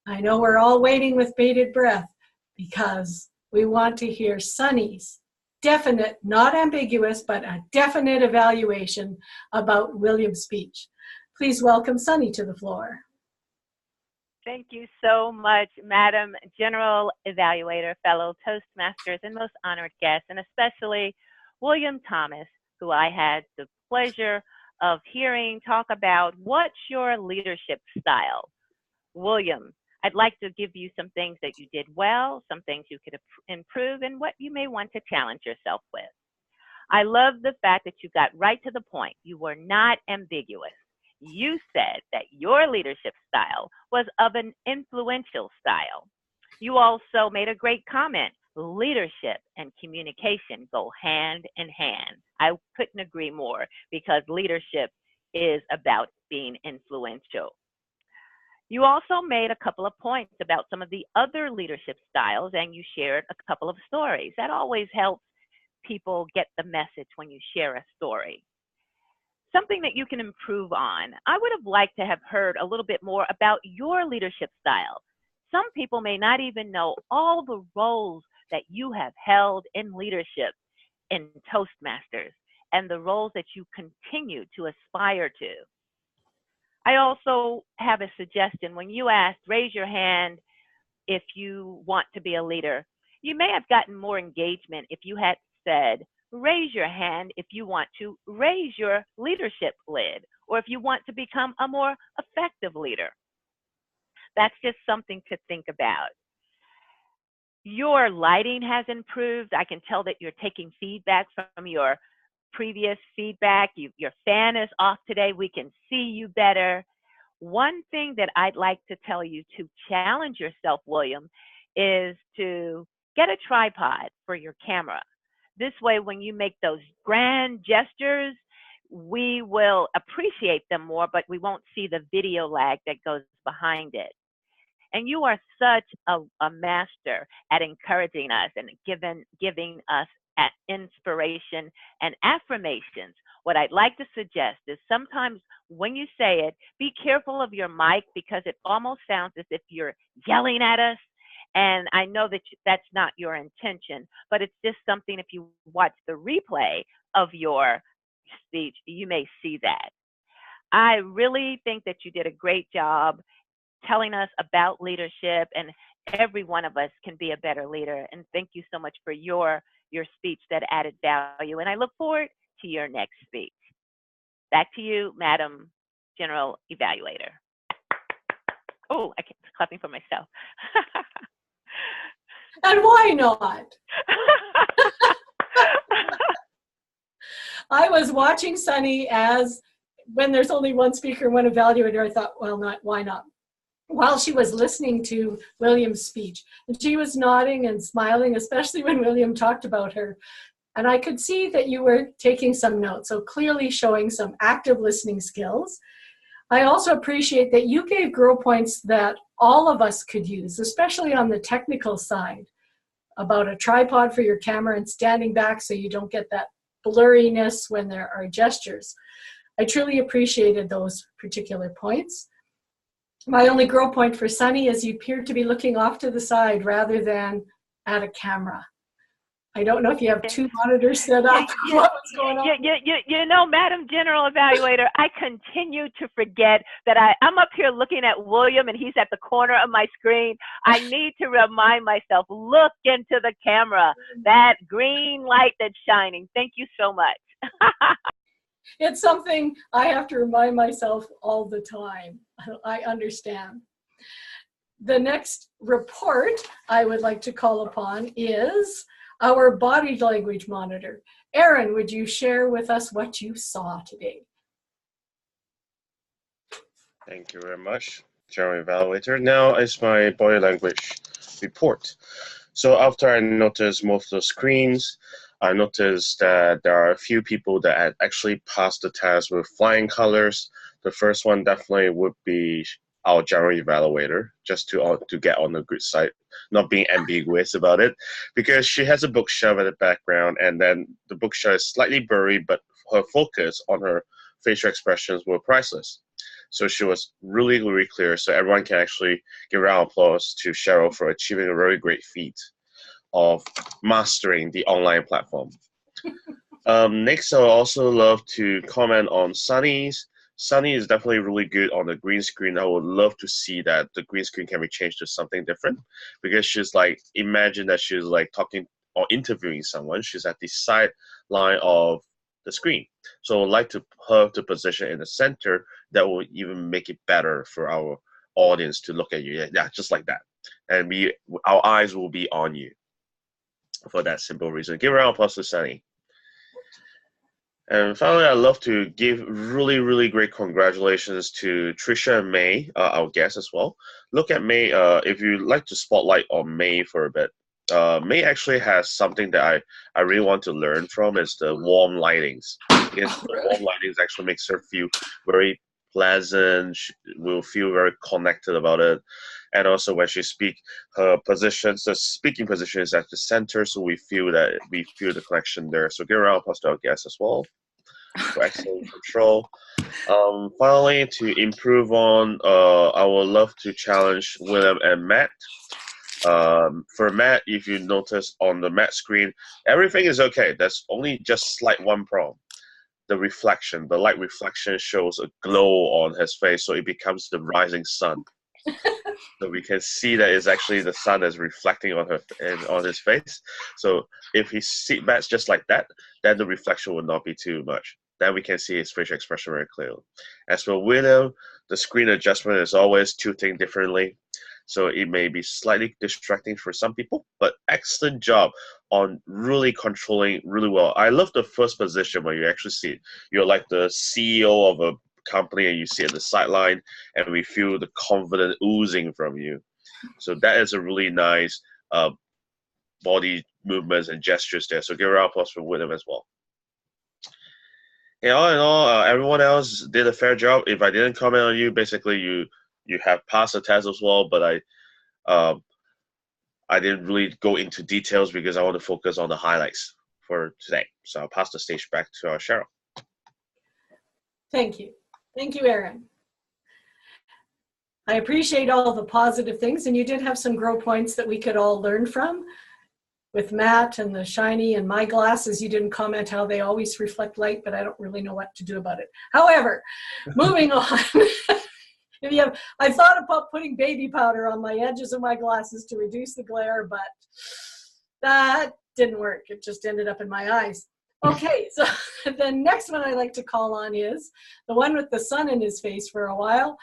I know we're all waiting with bated breath because we want to hear Sunny's definite, not ambiguous, but a definite evaluation about William's speech. Please welcome Sunny to the floor. Thank you so much, Madam General Evaluator, fellow Toastmasters, and most honored guests, and especially William Thomas, who I had the pleasure of hearing talk about what's your leadership style. William, I'd like to give you some things that you did well, some things you could improve, and what you may want to challenge yourself with. I love the fact that you got right to the point. You were not ambiguous. You said that your leadership style was of an influential style. You also made a great comment. Leadership and communication go hand in hand. I couldn't agree more because leadership is about being influential. You also made a couple of points about some of the other leadership styles, and you shared a couple of stories. That always helps people get the message when you share a story. Something that you can improve on. I would have liked to have heard a little bit more about your leadership style. Some people may not even know all the roles that you have held in leadership in Toastmasters and the roles that you continue to aspire to. I also have a suggestion. When you asked, raise your hand if you want to be a leader, you may have gotten more engagement if you had said, raise your hand if you want to raise your leadership lid, or if you want to become a more effective leader. That's just something to think about. Your lighting has improved. I can tell that you're taking feedback from your previous feedback. Your fan is off today. We can see you better. One thing that I'd like to tell you to challenge yourself, William, is to get a tripod for your camera. This way, when you make those grand gestures, we will appreciate them more, but we won't see the video lag that goes behind it. And you are such a master at encouraging us and giving us inspiration and affirmations. What I'd like to suggest is sometimes when you say it, be careful of your mic because it almost sounds as if you're yelling at us. And I know that that's not your intention, but it's just something, if you watch the replay of your speech, you may see that. I really think that you did a great job telling us about leadership, and every one of us can be a better leader. And thank you so much for your speech that added value. And I look forward to your next speech. Back to you, Madam General Evaluator. Oh, I kept clapping for myself. And why not? I was watching Sunny as when there's only one speaker, one evaluator, I thought, well, why not? While she was listening to William's speech, and she was nodding and smiling, especially when William talked about her. And I could see that you were taking some notes, so clearly showing some active listening skills. I also appreciate that you gave girl points that all of us could use, especially on the technical side, about a tripod for your camera and standing back so you don't get that blurriness when there are gestures. I truly appreciated those particular points. My only girl point for Sunny is you appear to be looking off to the side rather than at a camera. I don't know if you have two monitors set up. What was going on? You know, Madam General Evaluator, I continue to forget that I'm up here looking at William and he's at the corner of my screen. I need to remind myself, look into the camera, that green light that's shining. Thank you so much. It's something I have to remind myself all the time. I understand. The next report I would like to call upon is our body language monitor. Aaron, would you share with us what you saw today? Thank you very much, General Evaluator. Now is my body language report. So after I noticed most of the screens, I noticed that there are a few people that had actually passed the test with flying colors. The first one definitely would be our General Evaluator, just to get on the good side, not being ambiguous about it, because she has a bookshelf at the background, and then the bookshelf is slightly blurry, but her focus on her facial expressions were priceless. So she was really, really clear, so everyone can actually give a round of applause to Cheryl for achieving a very great feat of mastering the online platform. Next, I would also love to comment on Sunny's. Sunny is definitely really good on the green screen. I would love to see that the green screen can be changed to something different, because she's like, imagine that she's like talking or interviewing someone. She's at the sideline of the screen. So I'd like her to position in the center. That will even make it better for our audience to look at you. Yeah, just like that. And our eyes will be on you for that simple reason. Give a round of applause to Sunny. And finally, I'd love to give really, really great congratulations to Trisha and May, our guests as well. Look at May. If you'd like to spotlight on May for a bit, May actually has something that I really want to learn from, is the warm lightings. Because the warm lightings actually makes her feel very pleasant. She will feel very connected about it. And also when she speaks, her position, the speaking position is at the center, so we feel the connection there. So give a round of applause to our guests as well for excellent control. Finally, to improve on, I would love to challenge William and Matt. For Matt, if you notice on the Matt screen, everything is okay. That's only just slight one problem. The reflection, the light reflection shows a glow on his face, so it becomes the rising sun. So we can see that it's actually the sun is reflecting on his face. So if he sits back just like that, then the reflection will not be too much. Then we can see his facial expression very clearly. As for William, the screen adjustment is always tilting differently. So it may be slightly distracting for some people, but excellent job on really controlling really well. I love the first position where you actually see it. You're like the CEO of a company and you see at the sideline and we feel the confidence oozing from you. So that is a really nice body movements and gestures there. So give a round of applause for William as well. All in all, everyone else did a fair job. If I didn't comment on you, basically you have passed the test as well, but I didn't really go into details because I want to focus on the highlights for today. So I'll pass the stage back to Cheryl. Thank you. Thank you, Aaron. I appreciate all the positive things, and you did have some grow points that we could all learn from. With Matt and the shiny and my glasses, you didn't comment how they always reflect light, but I don't really know what to do about it. However, moving on. I thought about putting baby powder on my edges of my glasses to reduce the glare, but that didn't work. It just ended up in my eyes. Okay, so the next one I like to call on is the one with the sun in his face for a while,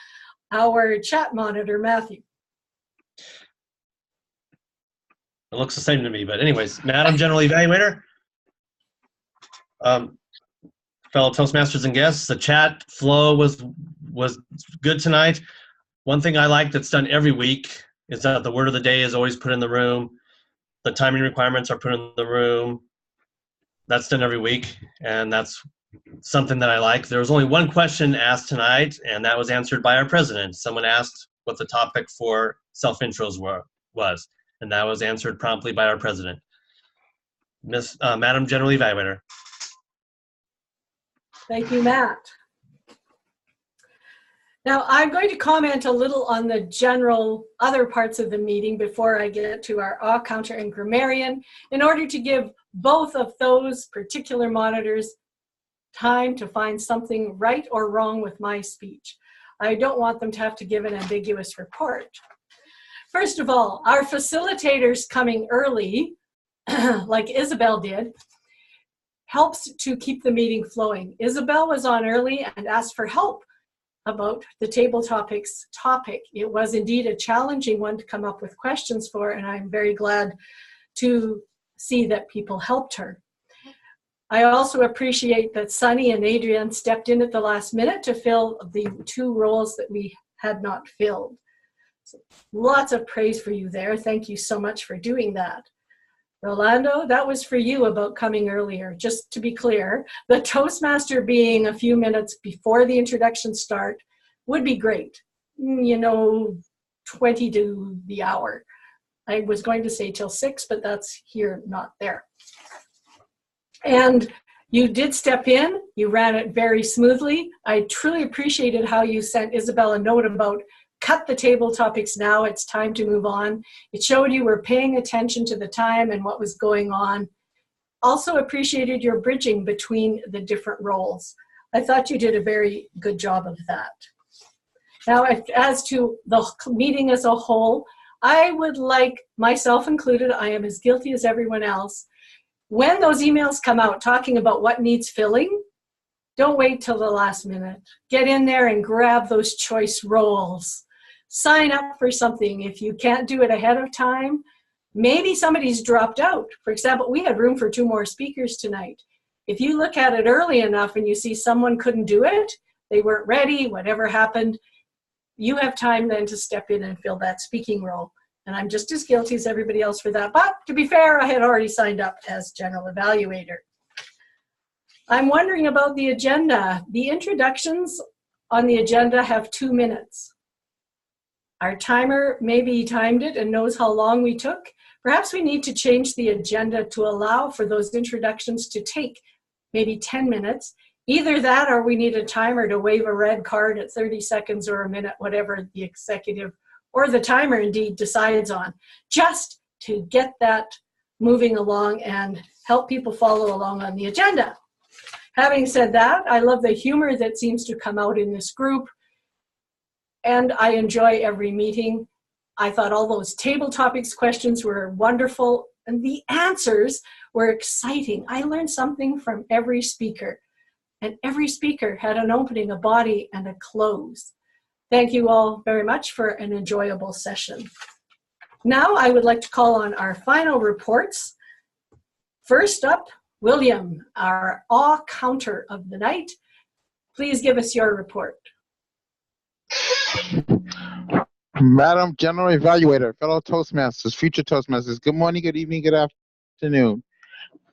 our chat monitor, Matthew. It looks the same to me, but anyways, Madam General Evaluator, fellow Toastmasters and guests, the chat flow was good tonight. One thing I like that's done every week is that the word of the day is always put in the room. The timing requirements are put in the room. That's done every week, and that's something that I like. There was only one question asked tonight, and that was answered by our president. Someone asked what the topic for self-intros was. And that was answered promptly by our president. Madam General Evaluator. Thank you, Matt. Now, I'm going to comment a little on the general other parts of the meeting before I get to our awe counter and grammarian, in order to give both of those particular monitors time to find something right or wrong with my speech. I don't want them to have to give an ambiguous report. First of all, our facilitators coming early, like Isabel did, helps to keep the meeting flowing. Isabel was on early and asked for help about the table topics topic. It was indeed a challenging one to come up with questions for, and I'm very glad to see that people helped her. I also appreciate that Sunny and Adrian stepped in at the last minute to fill the 2 roles that we had not filled. So lots of praise for you there. Thank you so much for doing that. Rolando, that was for you about coming earlier. Just to be clear, the Toastmaster being a few minutes before the introduction start would be great. 20 to the hour. I was going to say till 6, but that's here, not there. And you did step in. You ran it very smoothly. I truly appreciated how you sent Isabel a note about cut the table topics now, it's time to move on. It showed you were paying attention to the time and what was going on. Also appreciated your bridging between the different roles. I thought you did a very good job of that. Now, as to the meeting as a whole, I would like, myself included, I am as guilty as everyone else. When those emails come out talking about what needs filling, don't wait till the last minute. Get in there and grab those choice roles. Sign up for something. If you can't do it ahead of time, maybe somebody's dropped out. For example, we had room for 2 more speakers tonight. If you look at it early enough and you see someone couldn't do it, they weren't ready, whatever happened, you have time then to step in and fill that speaking role. And I'm just as guilty as everybody else for that. But to be fair, I had already signed up as general evaluator. I'm wondering about the agenda. The introductions on the agenda have 2 minutes. Our timer maybe timed it and knows how long we took. Perhaps we need to change the agenda to allow for those introductions to take maybe 10 minutes. Either that or we need a timer to wave a red card at 30 seconds or a minute, whatever the executive or the timer indeed decides on, just to get that moving along and help people follow along on the agenda. Having said that, I love the humor that seems to come out in this group, and I enjoy every meeting. I thought all those table topics questions were wonderful, and the answers were exciting. I learned something from every speaker, and every speaker had an opening, a body, and a close. Thank you all very much for an enjoyable session. Now I would like to call on our final reports. First up, William, our awe counter of the night. Please give us your report. Madam General Evaluator, fellow Toastmasters, future Toastmasters, good morning, good evening, good afternoon.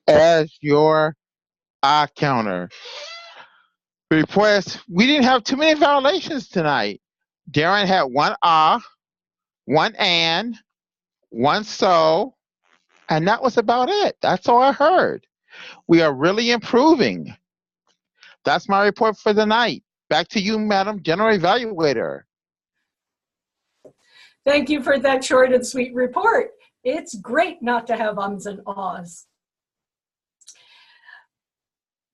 As your counter, request, we didn't have too many violations tonight. Darren had one one and, one so, and that was about it. That's all I heard. We are really improving. That's my report for the night. Back to you, Madam General Evaluator. Thank you for that short and sweet report. It's great not to have ums and ahs.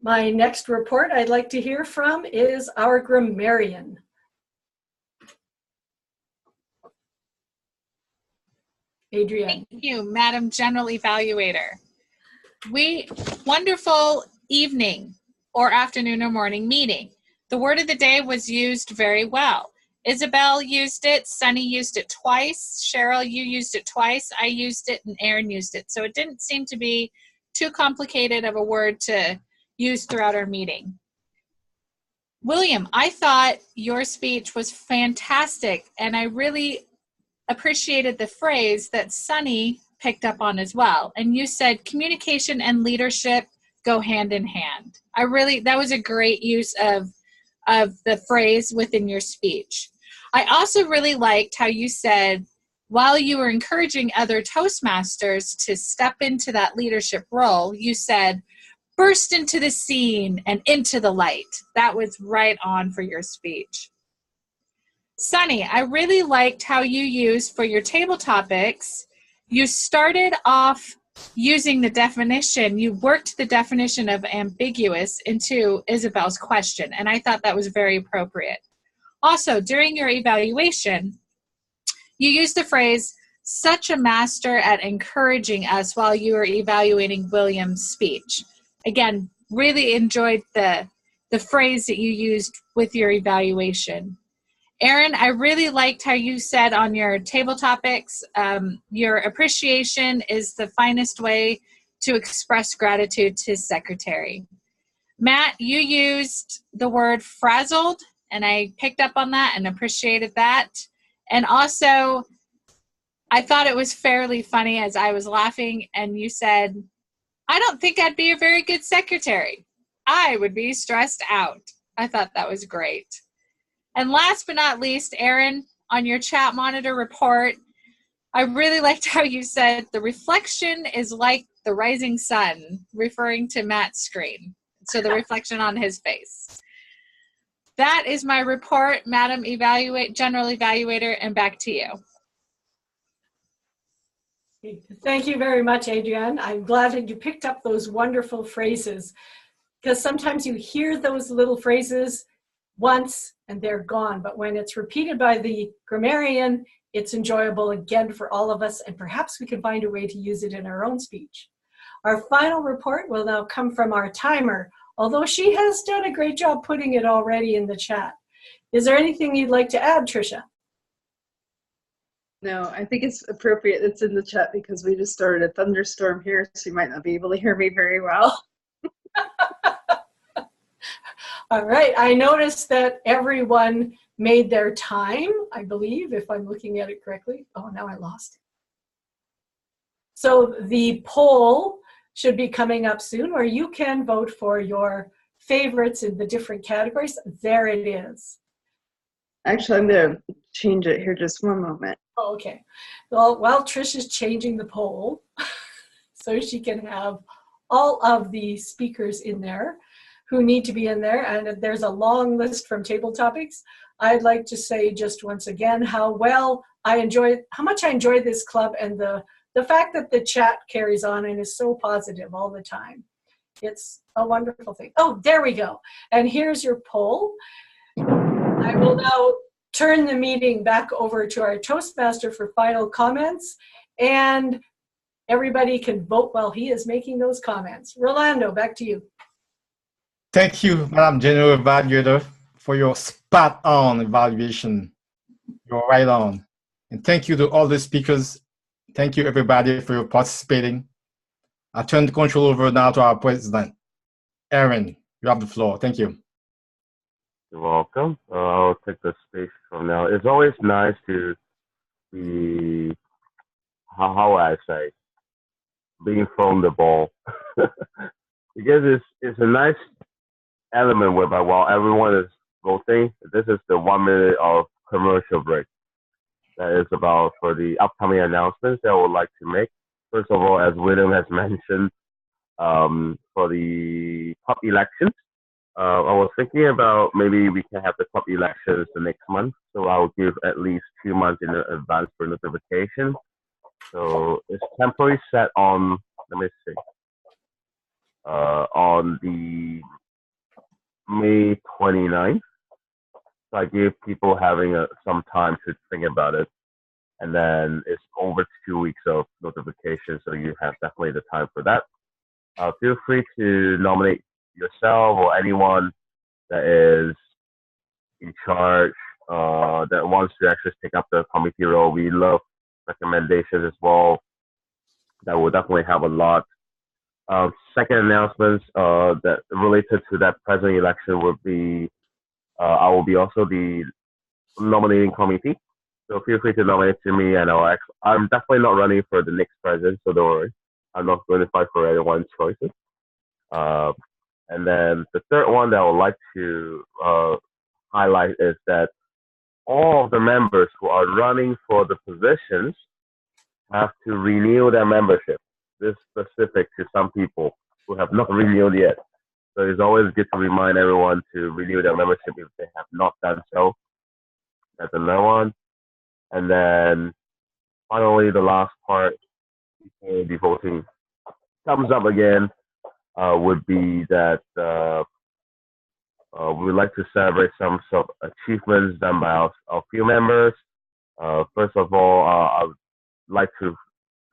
My next report I'd like to hear from is our grammarian. Adrienne. Thank you, Madam General Evaluator. Wonderful evening or afternoon or morning meeting. The word of the day was used very well. Isabel used it, Sunny used it twice, Cheryl, you used it twice, I used it, and Aaron used it. So it didn't seem to be too complicated of a word to use throughout our meeting. William, I thought your speech was fantastic, and I really appreciated the phrase that Sunny picked up on as well. And you said communication and leadership go hand in hand. That was a great use of the phrase within your speech. I also really liked how you said, while you were encouraging other Toastmasters to step into that leadership role, you said, burst into the scene and into the light. That was right on for your speech. Sunny, I really liked how you used for your table topics, you started off using the definition, you worked the definition of ambiguous into Isabel's question, and I thought that was very appropriate. Also, during your evaluation, you used the phrase, such a master at encouraging us while you were evaluating William's speech. Again, really enjoyed the phrase that you used with your evaluation. Aaron, I really liked how you said on your table topics, your appreciation is the finest way to express gratitude to Secretary. Matt, you used the word frazzled, and I picked up on that and appreciated that. And also, I thought it was fairly funny as I was laughing, and you said, I don't think I'd be a very good secretary. I would be stressed out. I thought that was great. And last but not least, Aaron, on your chat monitor report, I really liked how you said the reflection is like the rising sun, referring to Matt's screen. So the reflection on his face. That is my report, Madam General Evaluator, and back to you. Thank you very much, Adrienne. I'm glad that you picked up those wonderful phrases, because sometimes you hear those little phrases once and they're gone, but when it's repeated by the grammarian, it's enjoyable again for all of us, and perhaps we can find a way to use it in our own speech. Our final report will now come from our timer, although she has done a great job putting it already in the chat. Is there anything you'd like to add, Tricia? No, I think it's appropriate it's in the chat because we just started a thunderstorm here, so you might not be able to hear me very well. All right, I noticed that everyone made their time, I believe, if I'm looking at it correctly. Oh, now I lost it. So the poll should be coming up soon, where you can vote for your favorites in the different categories. There it is. Actually, I'm going to change it here just one moment. Oh, okay. Well, while Trish is changing the poll, so she can have all of the speakers in there who need to be in there, and there's a long list from Table Topics, I'd like to say just once again how much I enjoy this club, and the fact that the chat carries on and is so positive all the time. It's a wonderful thing. Oh, there we go. And here's your poll. I will now turn the meeting back over to our Toastmaster for final comments, and everybody can vote while he is making those comments. Rolando, back to you. Thank you, Madam General Evaluator, for your spot-on evaluation. You're right on. And thank you to all the speakers. Thank you, everybody, for your participating. I turn the control over now to our president. Aaron, you have the floor. Thank you. You're welcome. I'll take the space from now. It's always nice to be, how I say, being thrown the ball. Because it's a nice element whereby while everyone is voting, this is the 1 minute of commercial break. That is about for the upcoming announcements that I would like to make. First of all, as William has mentioned, for the top elections, I was thinking about maybe we can have the top elections the next month. So I will give at least 2 months in advance for notification. So it's temporarily set on, let me see, on the May 29th. So I give people having some time to think about it. And then it's over 2 weeks of notification, so you have definitely the time for that. Feel free to nominate yourself or anyone that is in charge that wants to actually take up the committee role. We love recommendations as well. That will definitely help a lot. Second announcements that related to that president election would be I will be also the nominating committee. So feel free to nominate to me, and I'm definitely not running for the next president, so don't worry. I'm not going to fight for anyone's choices. And then the third one that I would like to highlight is that all of the members who are running for the positions have to renew their membership. This is specific to some people who have not renewed yet. So it's always good to remind everyone to renew their membership if they have not done so. That's another one. And then finally, the last part before the voting comes up again would be that we would like to celebrate some sort of achievements done by our few members. First of all, I would like to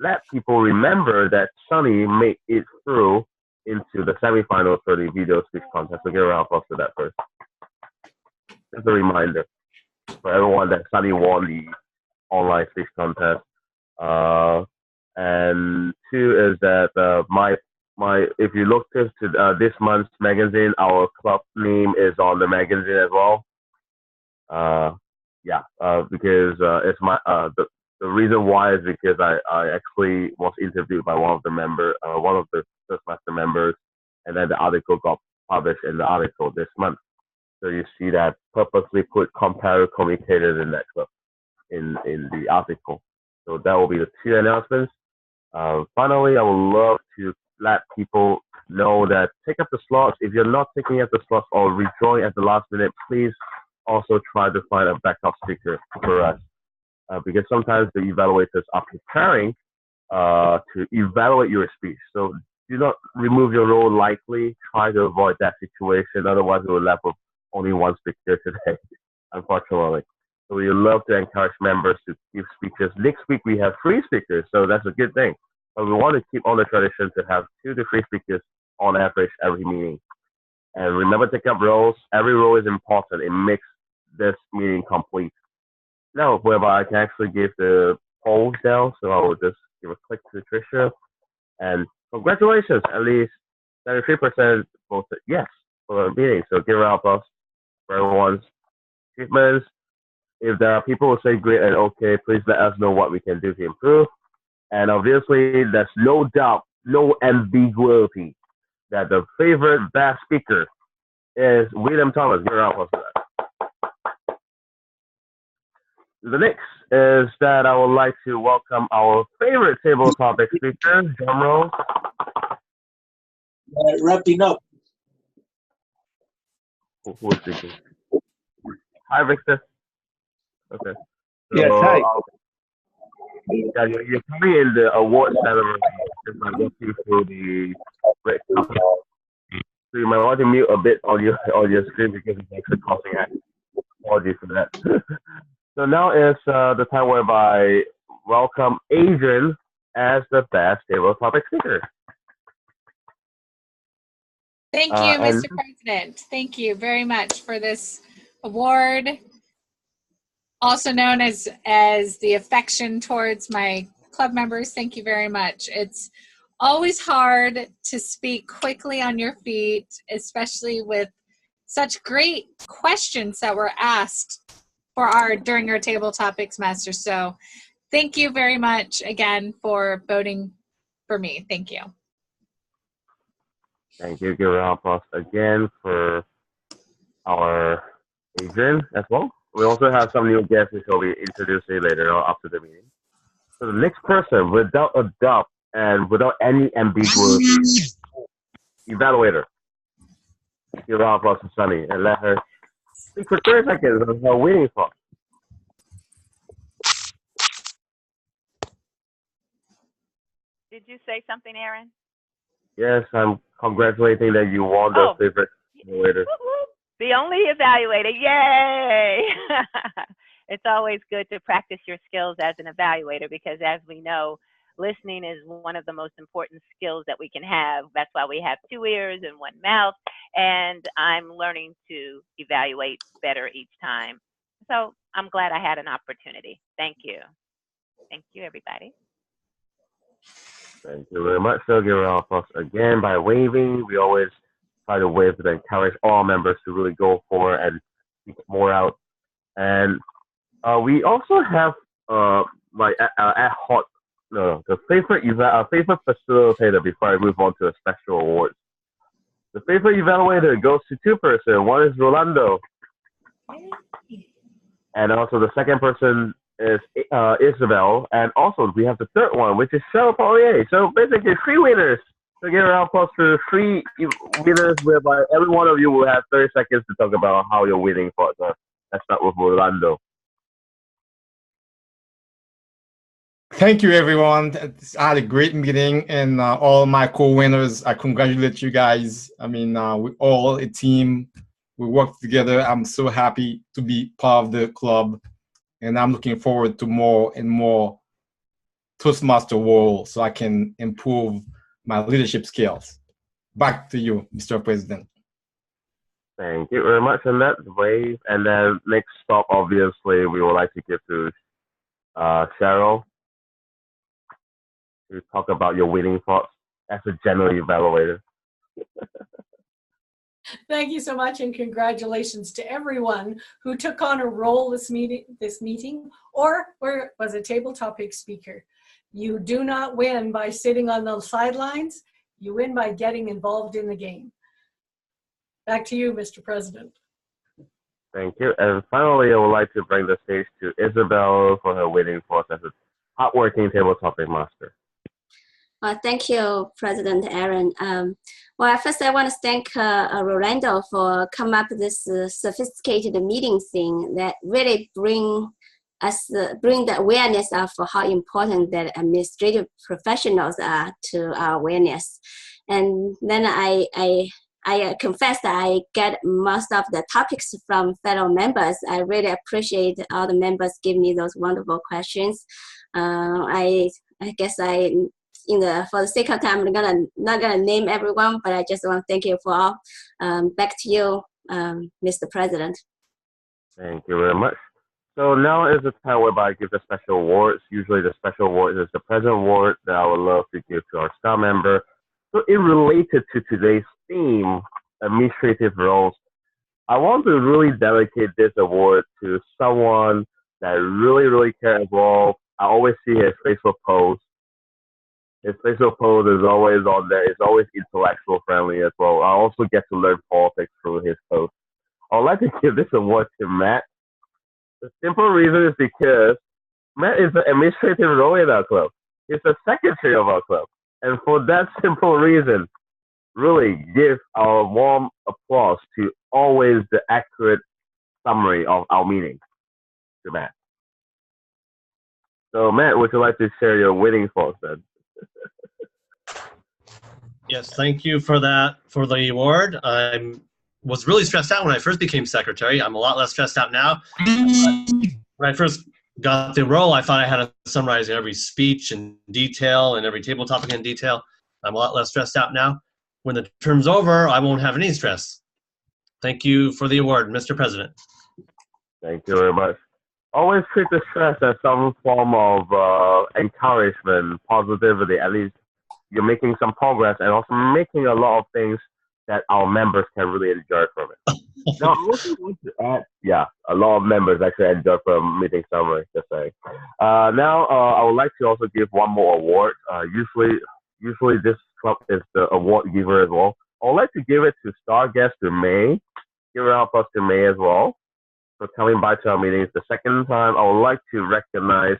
let people remember that Sunny made it through into the semifinals for the video speech contest. So give a round of applause for that first. Just a reminder for everyone that Sunny won the online speech contest. And two is that if you look to this month's magazine, our club name is on the magazine as well. Because it's my the reason why is because I actually was interviewed by one of the Toastmaster members, and then the article got published in the article this month. So you see that purposely put comparative communicators in that club in the article. So that will be the two announcements. Finally, I would love to let people know that take up the slots. If you're not taking up the slots or rejoin at the last minute, please also try to find a backup speaker for us. Because sometimes the evaluators are preparing to evaluate your speech. So do not remove your role lightly. Try to avoid that situation. Otherwise, we're left with only one speaker today, unfortunately. So we love to encourage members to give speeches. Next week, we have 3 speakers, so that's a good thing. But we want to keep on the tradition to have 2 to 3 speakers on average every meeting. And remember to take up roles. Every role is important. It makes this meeting complete. Now, whereby I can actually give the polls down, so I will just give a click to Tricia. And congratulations, at least 33% voted yes for the meeting. So give a round of applause for everyone's achievements. If there are people who say great and okay, please let us know what we can do to improve. And obviously, there's no doubt, no ambiguity that the favorite best speaker is William Thomas. Give a round of applause for that. The next is that I would like to welcome our favorite table topic speaker, drum roll. Wrapping up. Who is speaking? Hi, Victor. Okay. So, Yes, hi. Yeah, you're coming in the award ceremony. If I walk you through the red carpet. So you might want to mute a bit on your screen because it's actually causing act. Apologies for that. So now is the time whereby welcome Adrian as the best table topic speaker. Thank you, Mr. President. Thank you very much for this award. also known as the affection towards my club members. Thank you very much. It's always hard to speak quickly on your feet, especially with such great questions that were asked during our table topics master. So thank you very much again for voting for me. Thank you. Thank you. Give a round of applause again for our Adrian as well. We also have some new guests which will be introduced later on after the meeting. So the next person, without a doubt and without any ambiguity, evaluator. Give a round of applause to Sunny and let her speak for 30 seconds on her winning thought. Did you say something, Aaron? Yes, I'm congratulating that you won the favorite evaluator. The only evaluator, yay! It's always good to practice your skills as an evaluator because as we know, listening is one of the most important skills that we can have. That's why we have 2 ears and 1 mouth, and I'm learning to evaluate better each time. So I'm glad I had an opportunity. Thank you. Thank you, everybody. Thank you very much. So give a round of applause again by waving. We always try to wave to encourage all members to really go for and speak more out. And we also have my ad hoc, the favorite facilitator before I move on to the special awards. The favorite evaluator goes to 2 persons. One is Rolando. And also the second person is Isabel. And also we have the third one, which is Cheryl Poirier. So basically 3 winners. So give a round of applause to 3 winners whereby every one of you will have 30 seconds to talk about how you're winning for. So let's start with Rolando. Thank you, everyone. I had a great meeting, and all my co-winners, I congratulate you guys. I mean, we're all a team. We work together. I'm so happy to be part of the club, and I'm looking forward to more and more Toastmaster world so I can improve my leadership skills. Back to you, Mr. President. Thank you very much, and that's wave. And then next stop, obviously, we would like to give to Cheryl to talk about your winning thoughts as a general evaluator. Thank you so much, and congratulations to everyone who took on a role this meeting, or was a table topic speaker. You do not win by sitting on the sidelines. You win by getting involved in the game. Back to you, Mr. President. Thank you. And finally, I would like to bring the stage to Isabel for her winning thoughts as a hardworking table topic master. Thank you, President Aaron. Well, first I want to thank Rolando for coming up with this sophisticated meeting thing that really bring the awareness of how important that administrative professionals are to our awareness. And then I confess that I get most of the topics from fellow members. I really appreciate all the members giving me those wonderful questions. I guess for the sake of time, I'm not gonna name everyone, but I just want to thank you for all. Back to you, Mr. President. Thank you very much. So now is the time whereby I give the special awards. Usually the special award is the President Award that I would love to give to our star member. So in related to today's theme, administrative roles, I want to really dedicate this award to someone that really, really cares involved. I always see his Facebook posts. His Facebook post is always on there. It's always intellectual friendly as well. I also get to learn politics through his posts. I would like to give this award to Matt. The simple reason is because Matt is the administrative role in our club. He's the secretary of our club. And for that simple reason, really give our warm applause to always the accurate summary of our meetings to Matt. So Matt, would you like to share your winning thoughts then? Yes, thank you for that, for the award. I was really stressed out when I first became secretary. I'm a lot less stressed out now. When I first got the role, I thought I had to summarize every speech in detail and every table topic in detail. I'm a lot less stressed out now. When the term's over, I won't have any stress. Thank you for the award, Mr. President. Thank you very much. always treat the stress as some form of encouragement, positivity. At least you're making some progress and also making a lot of things that our members can really enjoy from it. Now, I also want to add, yeah, a lot of members actually enjoy from meeting summary, just saying. Now, I would like to also give one more award. Usually this club is the award giver as well. I would like to give it to star guest to May. Give it up us to May as well for coming by to our meetings. The second time, I would like to recognize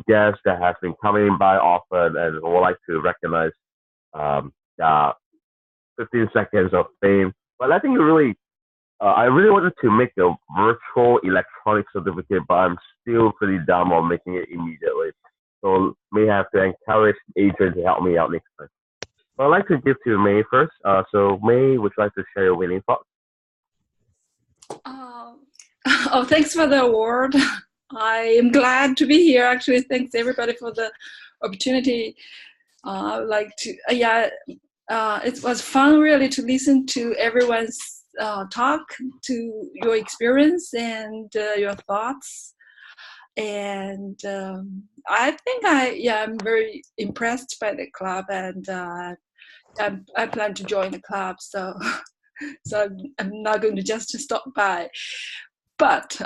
guests that have been coming by often, and I would like to recognize 15 seconds of fame. But I think I really wanted to make a virtual electronic certificate, but I'm still pretty dumb on making it immediately. So may have to encourage Adrian to help me out next time. But I'd like to give to May first. So May, would you like to share your winning thoughts? Oh, thanks for the award. I am glad to be here. Actually, thanks everybody for the opportunity. I would like to, it was fun really to listen to everyone's talk, to your experience and your thoughts. And I think I'm very impressed by the club, and I plan to join the club. So I'm not going to just stop by, but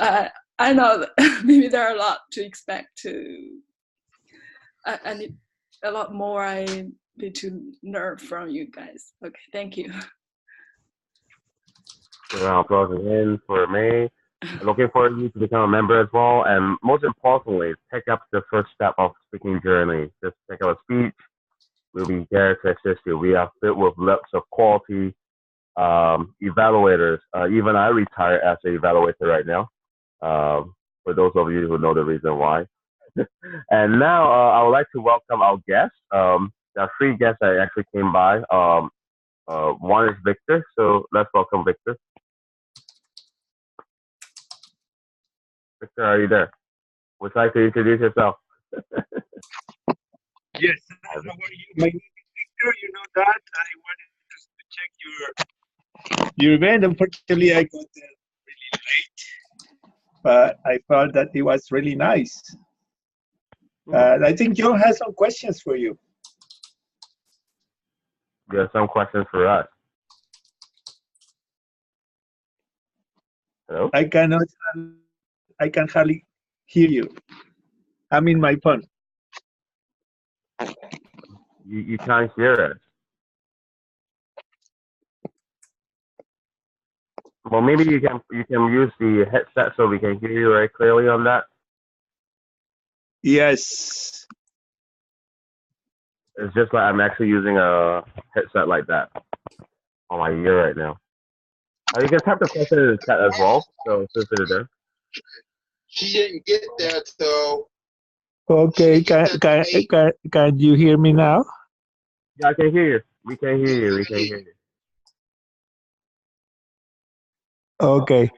I know that maybe there are a lot to expect. I need a lot more. I need to learn from you guys. Okay, thank you. Applause again for May. Looking forward to you to become a member as well, and most importantly, take up the first step of speaking journey. Just take up a speech. We'll be there to assist you. We are filled with lots of quality evaluators. Even I retire as an evaluator right now. For those of you who know the reason why. And now I would like to welcome our guests. There are 3 guests that actually came by. One is Victor, so let's welcome Victor. Victor, are you there? Would you like to introduce yourself? Yes, how are you? My name is Victor. You know that. I wanted just to check your event. Unfortunately, I got there really late, but I thought that it was really nice. I think John has some questions for you. You have some questions for us. Hello? I can hardly hear you. I'm in my phone. You can't hear us. Well, maybe you can use the headset so we can hear you very clearly on that. Yes. It's just like I'm actually using a headset like that on my ear right now. You can type the question in the chat as well, so feel free to do. She didn't get there till. Okay, can you hear me now? Yeah, I can hear you. We can hear you. We can hear you. Okay.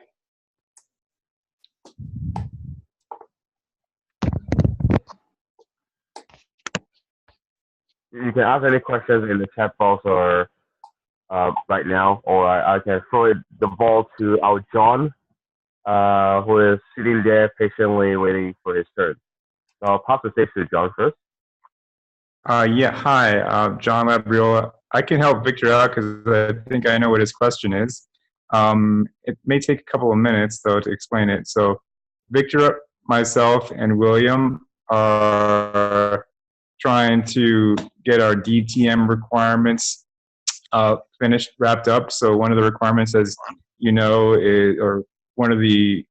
You can ask any questions in the chat box or right now, or I can throw the ball to our John, who is sitting there patiently waiting for his turn. So I'll pass the stage to John first. Yeah, hi, John Labriola. I can help Victor out because I think I know what his question is. It may take a couple of minutes, though, to explain it. So Victor, myself, and William are trying to get our DTM requirements wrapped up. So one of the requirements, as you know, or one of the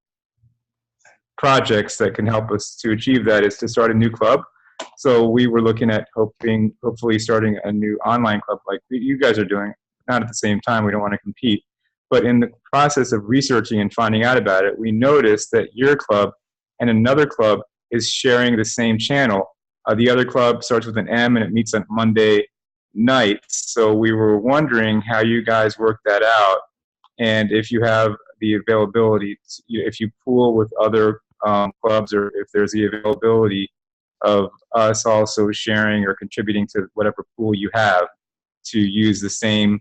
projects that can help us to achieve that is to start a new club. So we were looking at hopefully starting a new online club like you guys are doing, not at the same time, we don't want to compete. But in the process of researching and finding out about it, we noticed that your club and another club is sharing the same channel. The other club starts with an M and it meets on Monday nights. So we were wondering how you guys work that out, and if you have the availability, if you pool with other clubs, or if there's the availability of us also sharing or contributing to whatever pool you have to use the same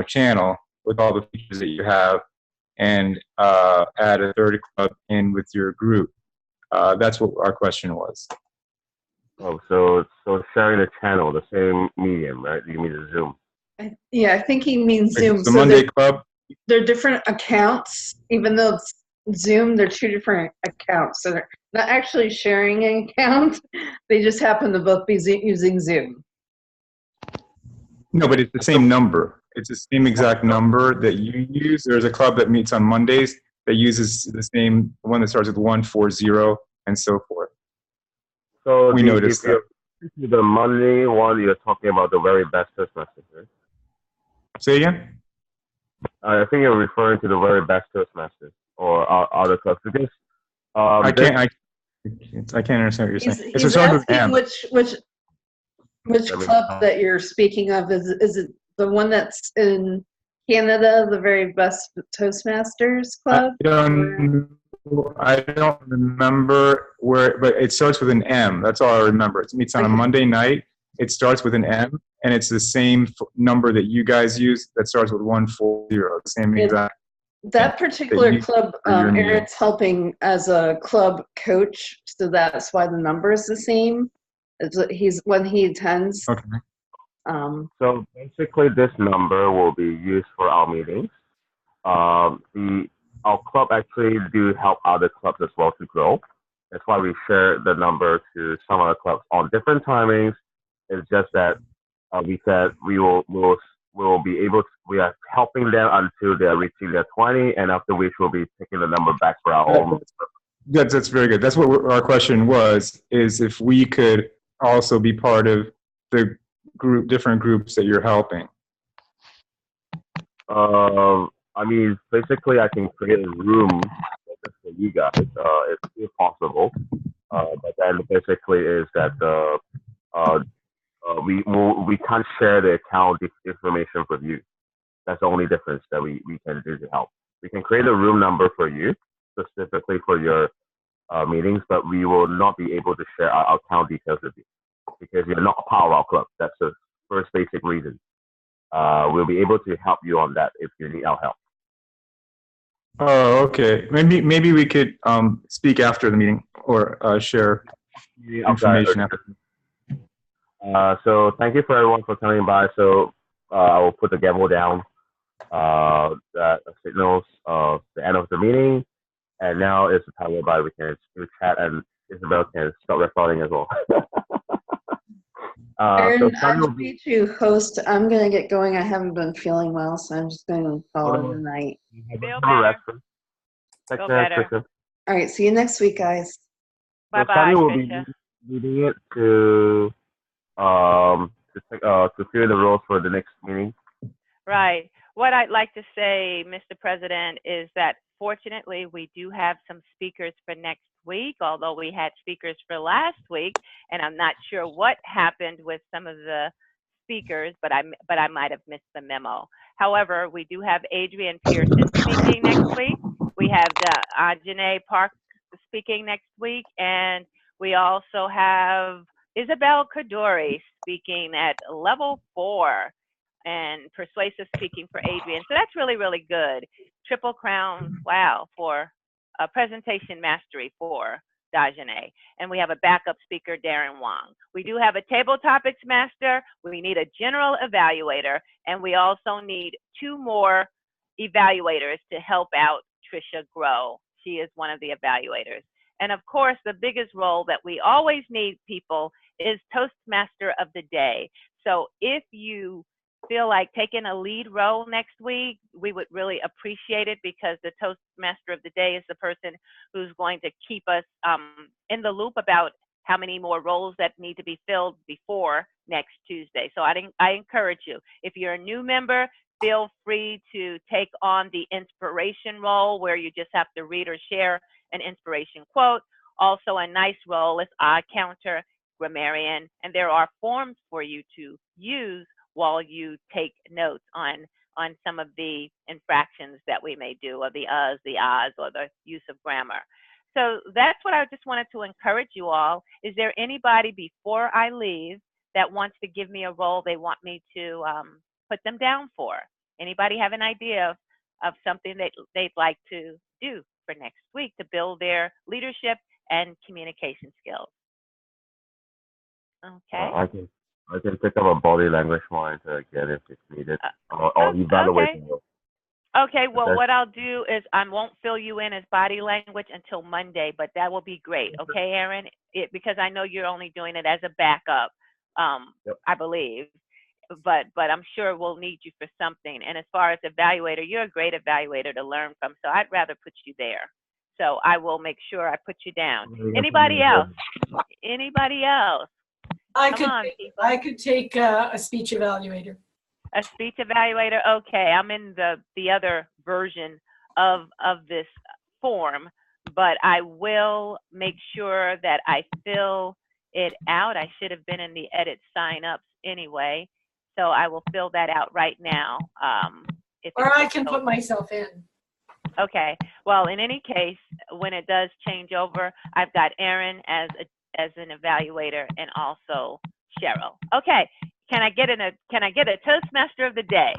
channel with all the features that you have, and add a third club in with your group? That's what our question was. Oh, so sharing the channel, the same medium, right? You mean the Zoom? Yeah, I think he means Like, Zoom. the So Monday Club. they're different accounts, even though it's Zoom. They're two different accounts, so they're not actually sharing an account. They just happen to both be using Zoom. No, but it's the same number. It's the same exact number that you use. There's a club that meets on Mondays that uses the same one that starts with 140 and so forth. So We noticed that. The Monday one, you're talking about the very best Toastmasters, right? Say again? I think you're referring to the very best Toastmasters or other clubs because I can't understand what you're saying. It's a He's sort of asking M. Let which me club count. that you're speaking of. Is it the one that's in Canada, the very best Toastmasters club? I don't remember where, but it starts with an M. That's all I remember. It meets on a Monday night. It starts with an M, and it's the same number that you guys use that starts with 140. The same exact. That particular club, for your meeting. Aaron's helping as a club coach, so that's why the number is the same. He's when he attends. Okay. So basically, this number will be used for our meetings. Our club actually do help other clubs as well to grow. That's why we share the number to some other clubs on different timings. It's just that we said we will be able to, we are helping them until they are reaching their 20, and after which we'll be taking the number back for our own. That's very good. That's what our question was, is if we could also be part of the different groups that you're helping. I mean, basically, I can create a room for you guys, if possible. But then basically is that we can't share the account information with you. That's the only difference that we can do to help. We can create a room number for you, specifically for your meetings, but we will not be able to share our account details with you because you're not a part of our club. That's the first basic reason. We'll be able to help you on that if you need our help. Oh, okay. Maybe we could speak after the meeting or share information after. So thank you for everyone for coming by. So I will put the gavel down. That signals the end of the meeting. And now is the time whereby we can do chat and Isabel can start recording as well. Aaron, I'm happy to host. I'm going to get going. I haven't been feeling well, so I'm just going to call it a night. Feel better. Feel better. All right, see you next week, guys. Bye-bye, will be Tricia. leading it to fill the roles for the next meeting. Right. What I'd like to say, Mr. President, is that fortunately we do have some speakers for next week, although we had speakers for last week, and I'm not sure what happened with some of the speakers, but I might have missed the memo. However, we do have Adrian Pearson speaking next week. We have Ajane Park speaking next week, and we also have Isabel Kadori speaking at level 4 and persuasive speaking for Adrian. So that's really, really good. Triple crown, wow, for presentation mastery for Dajane. And we have a backup speaker, Darren Wong. We do have a table topics master. We need a general evaluator. And we also need 2 more evaluators to help out Tricia grow. She is one of the evaluators. And of course, the biggest role that we always need, people, is Toastmaster of the Day. So if you feel like taking a lead role next week, we would really appreciate it, because the Toastmaster of the Day is the person who's going to keep us in the loop about how many more roles that need to be filled before next Tuesday. So I encourage you, if you're a new member, feel free to take on the inspiration role, where you just have to read or share an inspiration quote. Also, a nice role is eye counter, grammarian, and there are forms for you to use while you take notes on some of the infractions that we may do, or the uhs, the ahs, or the use of grammar. So that's what I just wanted to encourage you all. Is there anybody before I leave that wants to give me a role they want me to put them down for? Anybody have an idea of something that they'd like to do for next week to build their leadership and communication skills. Okay. I can pick up a body language monitor again if it's needed. I'll evaluate. Okay. Okay, well, Okay. what I'll do is I won't fill you in as body language until Monday, but that will be great. Okay, Aaron? Because I know you're only doing it as a backup, I believe. But I'm sure we'll need you for something. And as far as evaluator, you're a great evaluator to learn from, so I'd rather put you there. So I will make sure I put you down. Anybody else? Anybody else? I Come on, people. I could take a speech evaluator. A speech evaluator. Okay, I'm in the other version of this form, but I will make sure that I fill it out. I should have been in the edit sign-ups anyway, so I will fill that out right now. Or I can put myself in. Okay. Well, in any case, when it does change over, I've got Aaron as an evaluator and also Cheryl. Okay. Can I get a Toastmaster of the day?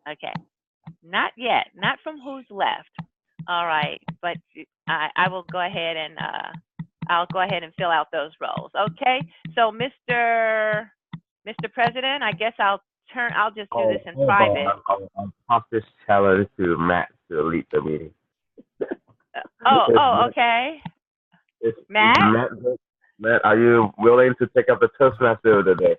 Okay. Not yet. Not from who's left. All right. But I will go ahead and I'll go ahead and fill out those roles. Okay. So Mr. President, I guess I'll just do this in private. I'll pass this challenge to Matt to lead the meeting. Okay. Matt? Matt, are you willing to take up the Toastmaster of the day?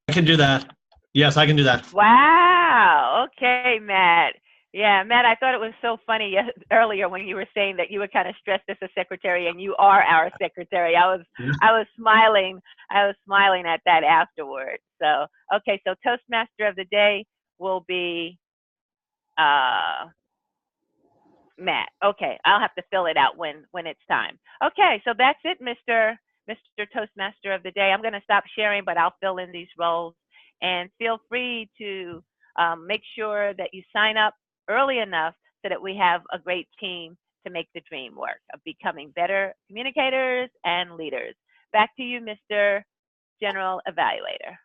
I can do that. Yes, I can do that. Wow. Okay, Matt. Yeah, Matt, I thought it was so funny earlier when you were saying that you were kind of stressed as a secretary, and you are our secretary. I was smiling. I was smiling at that afterwards. So, okay, so Toastmaster of the day will be Matt. Okay, I'll have to fill it out when it's time. Okay, so that's it, Mr. Toastmaster of the day. I'm going to stop sharing, but I'll fill in these roles. And feel free to make sure that you sign up early enough so that we have a great team to make the dream work of becoming better communicators and leaders. Back to you, Mr. General Evaluator.